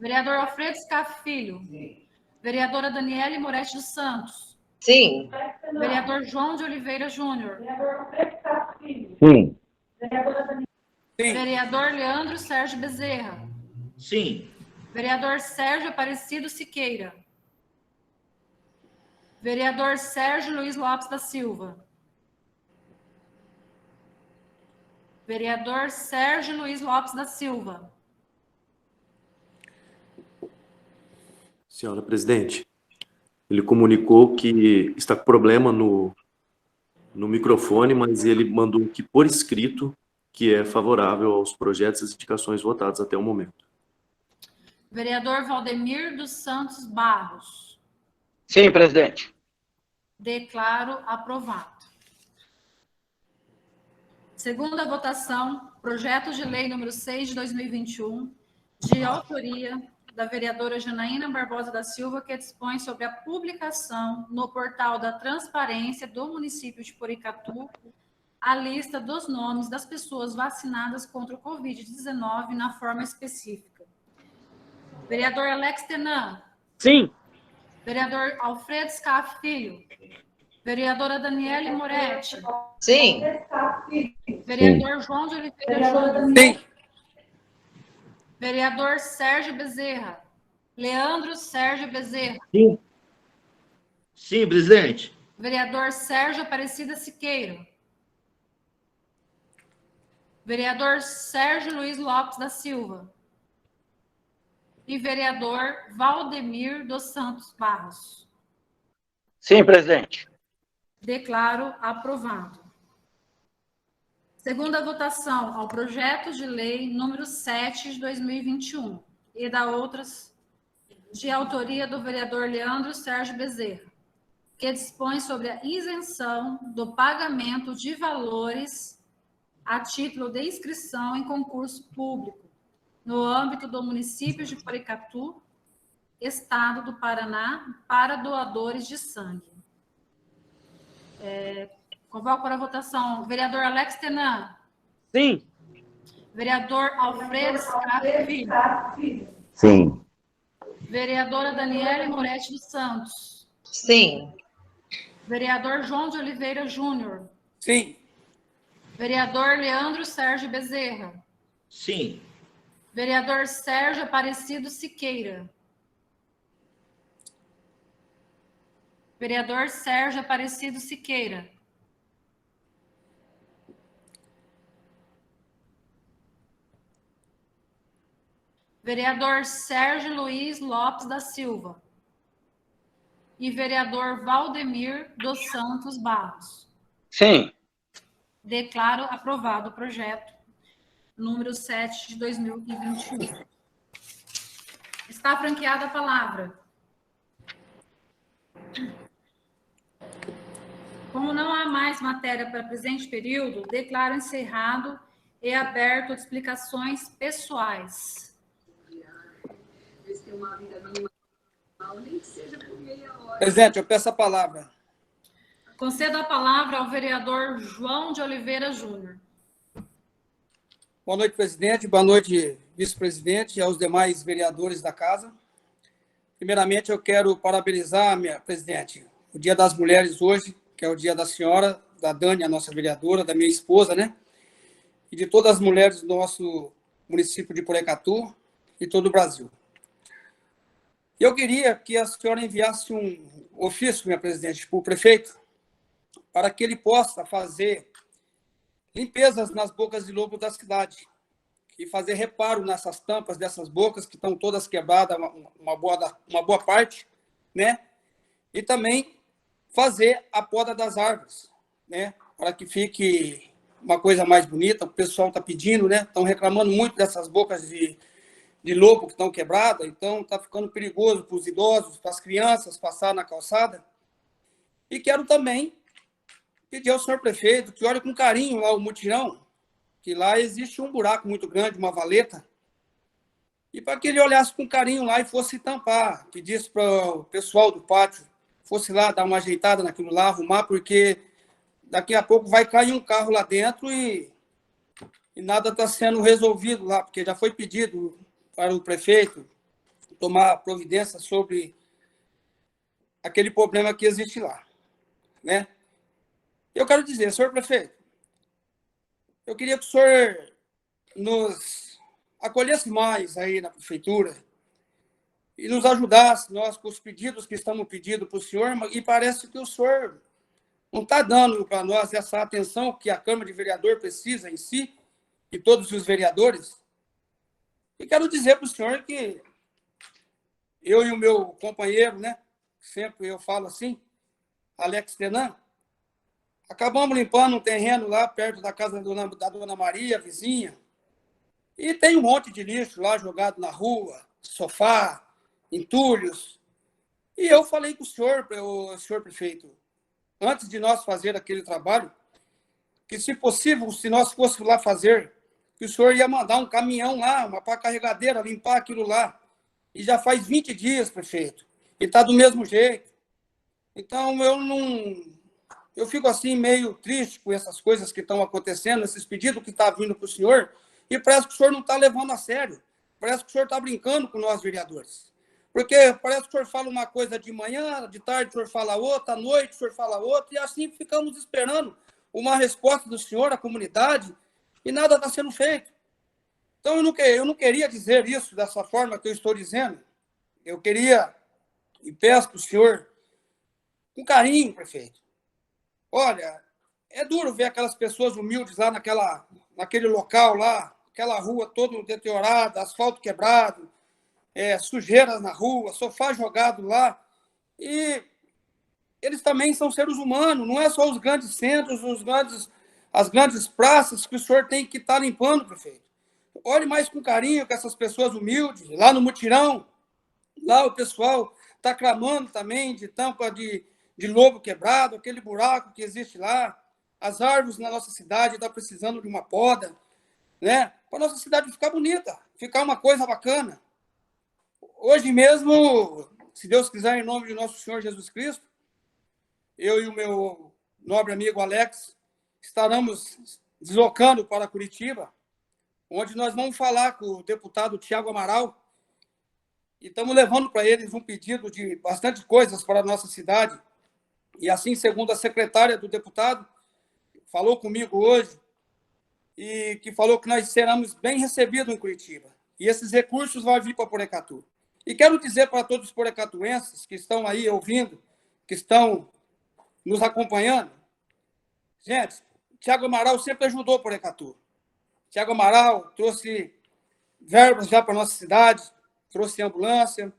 Speaker 2: Vereador Alfredo Scaff Filho. Vereadora Daniele Moretti dos Santos.
Speaker 1: Sim.
Speaker 2: Vereador João de Oliveira Júnior.
Speaker 7: Sim.
Speaker 6: Sim.
Speaker 2: Vereador Leandro Sérgio Bezerra.
Speaker 3: Sim.
Speaker 2: Vereador Sérgio Aparecido Siqueira. Vereador Sérgio Luiz Lopes da Silva. Vereador Sérgio Luiz Lopes da Silva.
Speaker 8: Senhora presidente, ele comunicou que está com problema no microfone, mas ele mandou aqui por escrito que é favorável aos projetos e indicações votados até o momento.
Speaker 2: Vereador Valdemir dos Santos Barros.
Speaker 4: Sim, presidente.
Speaker 2: Declaro aprovado. Segunda votação, projeto de lei número 6 de 2021, de autoria da vereadora Janaína Barbosa da Silva, que dispõe sobre a publicação no portal da transparência do município de Porecatu a lista dos nomes das pessoas vacinadas contra o Covid-19 na forma específica. Vereador Alex Tenan.
Speaker 6: Sim.
Speaker 2: Vereador Alfredo Scaff Filho. Vereadora Daniele Moretti.
Speaker 1: Sim.
Speaker 2: Vereador João de Oliveira Júnior.
Speaker 6: Sim.
Speaker 2: Vereador Sérgio Bezerra. Leandro Sérgio Bezerra.
Speaker 3: Sim. Sim, presidente.
Speaker 2: Vereador Sérgio Aparecida Siqueira. Vereador Sérgio Luiz Lopes da Silva. E vereador Valdemir dos Santos Barros.
Speaker 4: Sim, presidente.
Speaker 2: Declaro aprovado. Segunda votação ao projeto de lei número 7 de 2021 e da outras de autoria do vereador Leandro Sérgio Bezerra, que dispõe sobre a isenção do pagamento de valores a título de inscrição em concurso público no âmbito do município de Porecatu, Estado do Paraná, para doadores de sangue. Convoco para a votação. Vereador Alex Tenan.
Speaker 6: Sim.
Speaker 2: Vereador Alfredo Scaff Filho.
Speaker 7: Sim.
Speaker 2: Vereadora Daniele Moretti dos Santos.
Speaker 1: Sim.
Speaker 2: Vereador João de Oliveira Júnior.
Speaker 6: Sim.
Speaker 2: Vereador Leandro Sérgio Bezerra.
Speaker 3: Sim.
Speaker 2: Vereador Sérgio Aparecido Siqueira. Vereador Sérgio Aparecido Siqueira. Vereador Sérgio Luiz Lopes da Silva. E vereador Valdemir dos Santos Barros.
Speaker 4: Sim.
Speaker 2: Declaro aprovado o projeto número 7 de 2021. Está franqueada a palavra. Como não há mais matéria para presente período, declaro encerrado e aberto as explicações pessoais.
Speaker 6: Presidente, eu peço a palavra.
Speaker 2: Concedo a palavra ao vereador João de Oliveira Júnior.
Speaker 6: Boa noite, presidente. Boa noite, vice-presidente e aos demais vereadores da casa. Primeiramente, eu quero parabenizar, minha presidente, o Dia das Mulheres hoje, que é o dia da senhora, da Dani, a nossa vereadora, da minha esposa, né? E de todas as mulheres do nosso município de Porecatu e todo o Brasil. Eu queria que a senhora enviasse um ofício, minha presidente, para o prefeito, para que ele possa fazer limpezas nas bocas de lobo da cidade e fazer reparo nessas tampas dessas bocas que estão todas quebradas, uma boa parte, né? E também fazer a poda das árvores, né? Para que fique uma coisa mais bonita. O pessoal está pedindo, né? Estão reclamando muito dessas bocas de lobo que estão quebradas, então está ficando perigoso para os idosos, para as crianças passar na calçada. E quero também pedir ao senhor prefeito que olhe com carinho lá o mutirão, que lá existe um buraco muito grande, uma valeta, e para que ele olhasse com carinho lá e fosse tampar, pedisse para o pessoal do pátio, fosse lá dar uma ajeitada naquilo lá, arrumar, porque daqui a pouco vai cair um carro lá dentro e nada está sendo resolvido lá, porque já foi pedido para o prefeito tomar providência sobre aquele problema que existe lá, né? Eu quero dizer, senhor prefeito, eu queria que o senhor nos acolhesse mais aí na prefeitura e nos ajudasse, nós, com os pedidos que estamos pedindo para o senhor, e parece que o senhor não está dando para nós essa atenção que a Câmara de Vereador precisa em si, e todos os vereadores. E quero dizer para o senhor que eu e o meu companheiro, né, sempre eu falo assim, Alex Tenan, acabamos limpando um terreno lá perto da casa da dona Maria, vizinha, e tem um monte de lixo lá jogado na rua, sofá, entulhos. E eu falei com o senhor prefeito, antes de nós fazer aquele trabalho, que, se possível, se nós fôssemos lá fazer, que o senhor ia mandar um caminhão lá, uma pá carregadeira, limpar aquilo lá. E já faz 20 dias, prefeito, e está do mesmo jeito. Então, eu fico assim meio triste com essas coisas que estão acontecendo, esses pedidos que estão vindo para o senhor, e parece que o senhor não está levando a sério. Parece que o senhor está brincando com nós, vereadores. Porque parece que o senhor fala uma coisa de manhã, de tarde o senhor fala outra, à noite o senhor fala outra, e assim ficamos esperando uma resposta do senhor à comunidade, e nada está sendo feito. Então, eu não queria dizer isso dessa forma que eu estou dizendo. Eu queria, e peço para o senhor, com carinho, prefeito. Olha, é duro ver aquelas pessoas humildes lá naquele local lá, aquela rua toda deteriorada, asfalto quebrado, sujeiras na rua, sofá jogado lá. E eles também são seres humanos, não é só os grandes centros, as grandes praças que o senhor tem que estar limpando, prefeito. Olhe mais com carinho com essas pessoas humildes, lá no mutirão, lá o pessoal está clamando também de tampa de lobo quebrado, aquele buraco que existe lá, as árvores na nossa cidade estão precisando de uma poda, né? Para a nossa cidade ficar bonita, ficar uma coisa bacana. Hoje mesmo, se Deus quiser, em nome de nosso Senhor Jesus Cristo, eu e o meu nobre amigo Alex estaremos deslocando para Curitiba, onde nós vamos falar com o deputado Thiago Amaral e estamos levando para eles um pedido de bastante coisas para a nossa cidade. E assim, segundo a secretária do deputado, falou comigo hoje, e que falou que nós seremos bem recebidos em Curitiba. E esses recursos vão vir para Porecatu. E quero dizer para todos os porecatuenses que estão aí ouvindo, que estão nos acompanhando, gente, Thiago Amaral sempre ajudou Porecatu. Thiago Amaral trouxe verbas já para a nossa cidade, trouxe ambulância,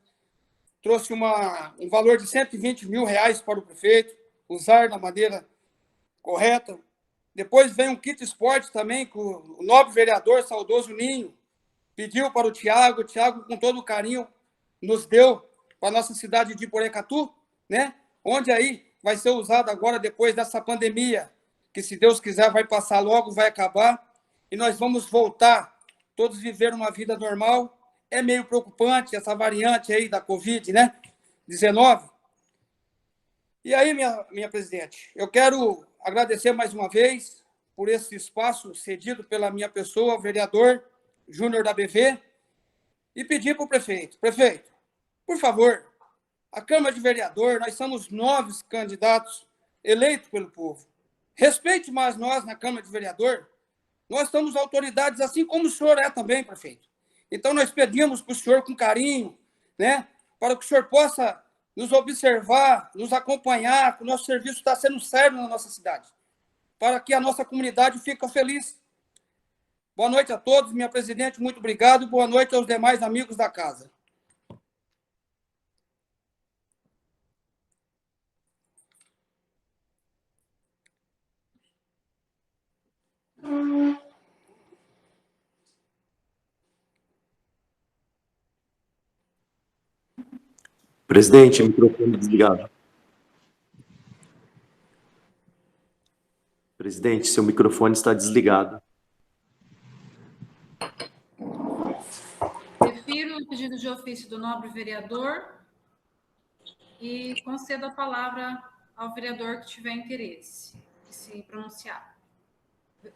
Speaker 6: trouxe um valor de R$120 mil para o prefeito, usar da maneira correta. Depois vem um kit esporte também, que o nobre vereador, saudoso Ninho, pediu para o Thiago com todo carinho, nos deu para a nossa cidade de Porecatu, né? Onde aí vai ser usado agora, depois dessa pandemia, que, se Deus quiser, vai passar logo, vai acabar, e nós vamos voltar, todos viver uma vida normal. É meio preocupante essa variante aí da Covid, né? 19. E aí, minha presidente, eu quero agradecer mais uma vez por esse espaço cedido pela minha pessoa, o vereador Júnior da BV, e pedir para o prefeito, por favor, a Câmara de Vereador, nós somos 9 candidatos eleitos pelo povo. Respeite mais nós na Câmara de Vereador. Nós somos autoridades, assim como o senhor é também, prefeito. Então, nós pedimos para o senhor com carinho, né, para que o senhor possa nos observar, nos acompanhar, que o nosso serviço está sendo sério na nossa cidade, para que a nossa comunidade fique feliz. Boa noite a todos, minha presidente, muito obrigado, e boa noite aos demais amigos da casa.
Speaker 8: Presidente, microfone desligado. Presidente, seu microfone está desligado.
Speaker 2: Refiro o pedido de ofício do nobre vereador e concedo a palavra ao vereador que tiver interesse de se pronunciar.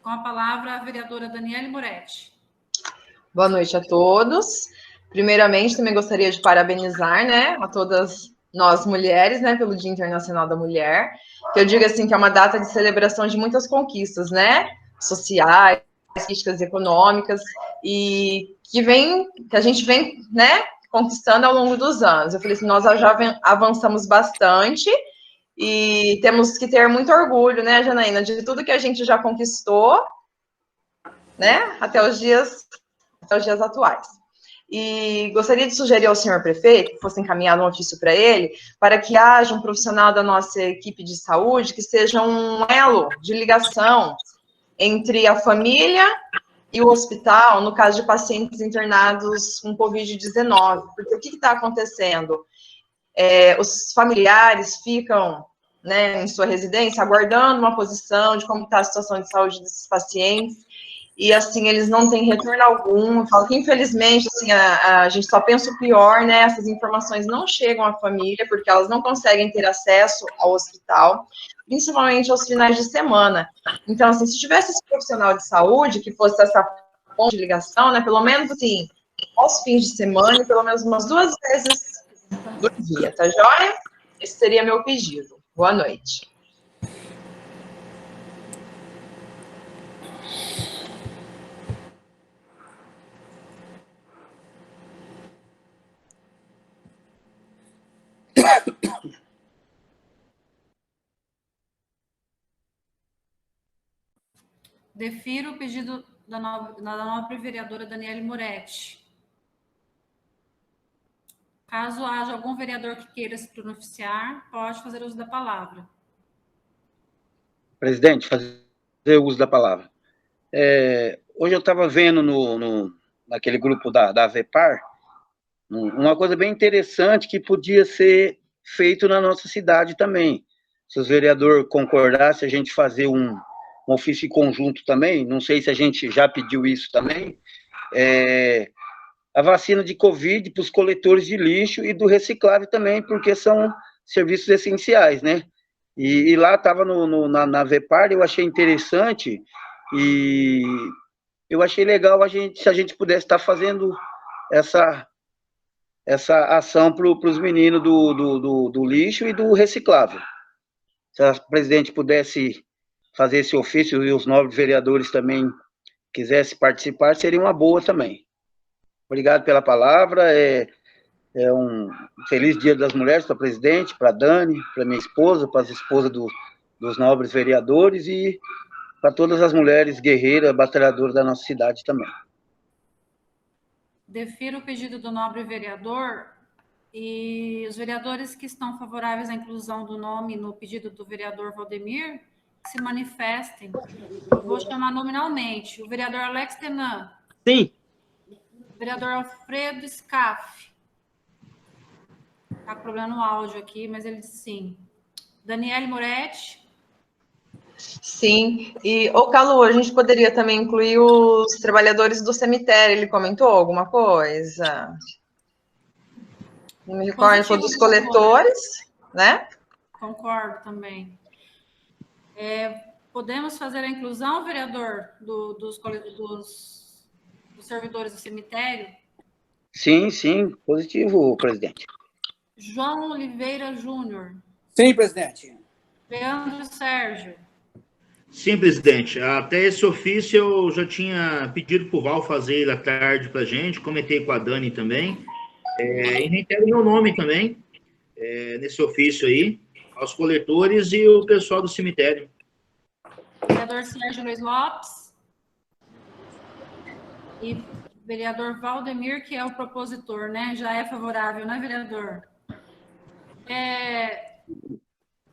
Speaker 2: Com a palavra, a vereadora Daniele Moretti.
Speaker 1: Boa noite a todos. Primeiramente, também gostaria de parabenizar, né, a todas nós mulheres, né, pelo Dia Internacional da Mulher, que eu digo assim que é uma data de celebração de muitas conquistas, né, sociais, políticas, econômicas, e que a gente vem, né, conquistando ao longo dos anos. Eu falei assim, nós já avançamos bastante e temos que ter muito orgulho, né, Janaína, de tudo que a gente já conquistou, né, até os dias atuais. E gostaria de sugerir ao senhor prefeito que fosse encaminhado um ofício para ele, para que haja um profissional da nossa equipe de saúde que seja um elo de ligação entre a família e o hospital, no caso de pacientes internados com Covid-19. Porque o que está acontecendo? Os familiares ficam, né, em sua residência, aguardando uma posição de como está a situação de saúde desses pacientes, e, assim, eles não têm retorno algum. Eu falo que, infelizmente, assim, a gente só pensa o pior, né? Essas informações não chegam à família, porque elas não conseguem ter acesso ao hospital, principalmente aos finais de semana. Então, assim, se tivesse esse profissional de saúde, que fosse essa ponte de ligação, né? Pelo menos, assim, aos fins de semana, pelo menos umas 2 vezes do dia, tá joia? Esse seria meu pedido. Boa noite.
Speaker 2: Defiro o pedido da nobre vereadora Daniele Moretti. Caso haja algum vereador que queira se pronunciar, pode fazer uso da palavra.
Speaker 4: Presidente, fazer uso da palavra. Hoje eu estava vendo naquele grupo da VEPAR, uma coisa bem interessante que podia ser feito na nossa cidade também. Se os vereadores concordassem, a gente fazer um ofício conjunto também, não sei se a gente já pediu isso também, a vacina de Covid para os coletores de lixo e do reciclável também, porque são serviços essenciais, né? E lá estava na VEPAR, eu achei interessante e eu achei legal se a gente pudesse estar fazendo essa ação para os meninos do lixo e do reciclável. Se a presidente pudesse fazer esse ofício e os nobres vereadores também quisessem participar, seria uma boa também. Obrigado pela palavra. Um feliz Dia das Mulheres para a presidente, para a Dani, para minha esposa, para as esposas dos nobres vereadores e para todas as mulheres guerreiras, batalhadoras da nossa cidade também.
Speaker 2: Defiro o pedido do nobre vereador e os vereadores que estão favoráveis à inclusão do nome no pedido do vereador Valdemir se manifestem. Eu vou chamar nominalmente o vereador Alex Tenan.
Speaker 9: Sim.
Speaker 2: O vereador Alfredo Scaff. Está com problema no áudio aqui, mas ele disse sim. Daniele Moretti.
Speaker 1: Sim, e Calu, a gente poderia também incluir os trabalhadores do cemitério, ele comentou alguma coisa? Não me recordo, foi dos coletores, né?
Speaker 2: Concordo também. Podemos fazer a inclusão, vereador, dos servidores do cemitério?
Speaker 4: Sim, positivo, presidente.
Speaker 2: João Oliveira Júnior.
Speaker 6: Sim, presidente.
Speaker 2: Leandro Sérgio.
Speaker 3: Sim, presidente. Até esse ofício eu já tinha pedido para o Val fazer ele à tarde para a gente, comentei com a Dani também. E reitero meu nome também, nesse ofício aí, aos coletores e o pessoal do cemitério.
Speaker 2: Vereador Sérgio Luiz Lopes. E vereador Valdemir, que é o propositor, né? Já é favorável, né, vereador?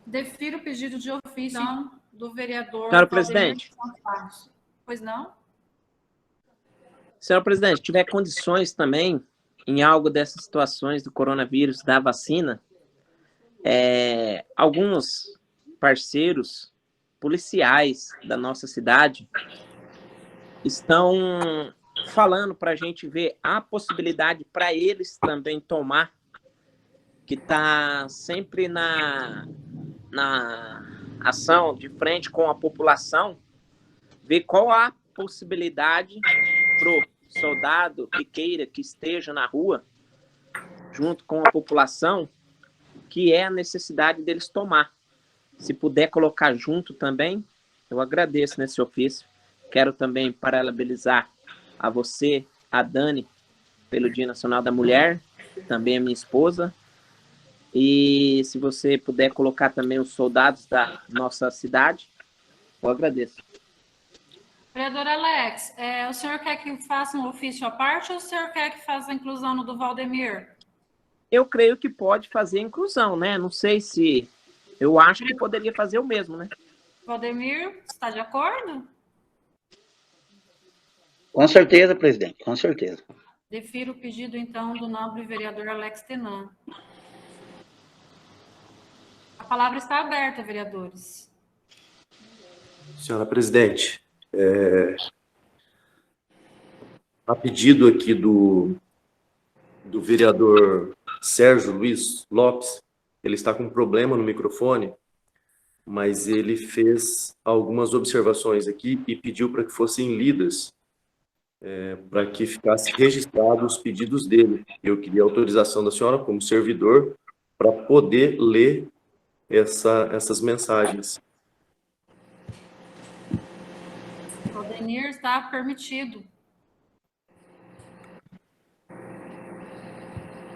Speaker 2: Defiro o pedido de ofício do vereador.
Speaker 9: Senhora presidente.
Speaker 2: Pois não?
Speaker 9: Senhora presidente, tiver condições também, em algo dessas situações do coronavírus, da vacina, alguns parceiros policiais da nossa cidade estão falando para a gente ver a possibilidade para eles também tomar, que está sempre na ação de frente com a população, ver qual a possibilidade pro soldado que queira que esteja na rua, junto com a população, que é a necessidade deles tomar. Se puder colocar junto também, eu agradeço nesse ofício. Quero também parabenizar a você, a Dani, pelo Dia Nacional da Mulher, também a minha esposa. E se você puder colocar também os soldados da nossa cidade, eu agradeço.
Speaker 2: Vereador Alex, o senhor quer que faça um ofício à parte ou o senhor quer que faça a inclusão no do Valdemir?
Speaker 9: Eu creio que pode fazer inclusão, né? Não sei se... Eu acho que poderia fazer o mesmo, né?
Speaker 2: Valdemir, está de acordo?
Speaker 4: Com certeza, presidente, com certeza.
Speaker 2: Defiro o pedido, então, do nobre vereador Alex Tenan. A palavra está aberta, vereadores.
Speaker 8: Senhora presidente, a pedido aqui do vereador Sérgio Luiz Lopes, ele está com um problema no microfone, mas ele fez algumas observações aqui e pediu para que fossem lidas, para que ficasse registrados os pedidos dele. Eu queria a autorização da senhora, como servidor, para poder ler essas mensagens.
Speaker 2: Valdemir, está permitido.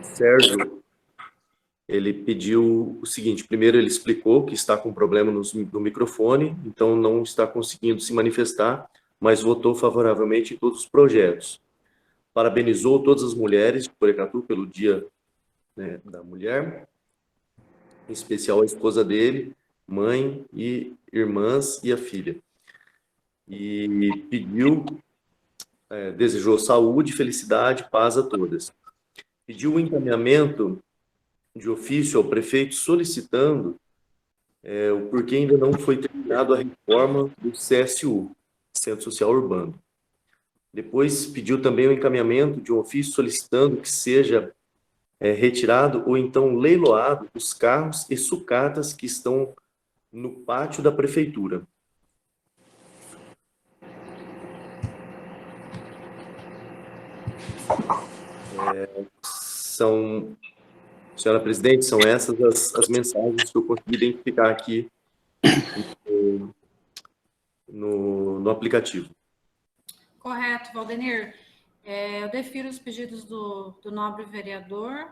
Speaker 8: Sérgio, ele pediu o seguinte: primeiro ele explicou que está com problema no microfone, então não está conseguindo se manifestar, mas votou favoravelmente em todos os projetos. Parabenizou todas as mulheres de Porecatu pelo Dia, né, da Mulher, em especial a esposa dele, mãe e irmãs e a filha. E pediu, desejou saúde, felicidade, paz a todas. Pediu o encaminhamento de ofício ao prefeito solicitando o porquê ainda não foi terminada a reforma do CSU, Centro Social Urbano. Depois pediu também o encaminhamento de um ofício solicitando que seja retirado ou então leiloado os carros e sucatas que estão no pátio da prefeitura. Senhora presidente, são essas as mensagens que eu consegui identificar aqui no aplicativo.
Speaker 2: Correto, Valdemir. Eu defiro os pedidos do nobre vereador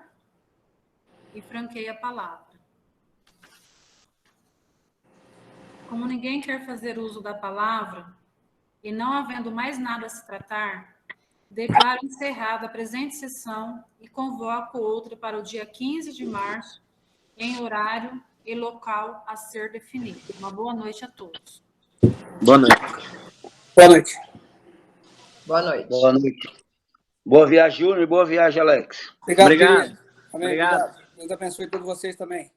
Speaker 2: e franqueio a palavra. Como ninguém quer fazer uso da palavra e não havendo mais nada a se tratar, declaro encerrada a presente sessão e convoco outra para o dia 15 de março, em horário e local a ser definido. Uma boa noite a todos.
Speaker 9: Boa noite.
Speaker 6: Boa noite.
Speaker 1: Boa noite.
Speaker 4: Boa noite. Boa viagem, Júnior, e boa viagem, Alex.
Speaker 6: Obrigado.
Speaker 9: Obrigado.
Speaker 6: Querido. Amém.
Speaker 9: Obrigado.
Speaker 6: Deus abençoe todos vocês também.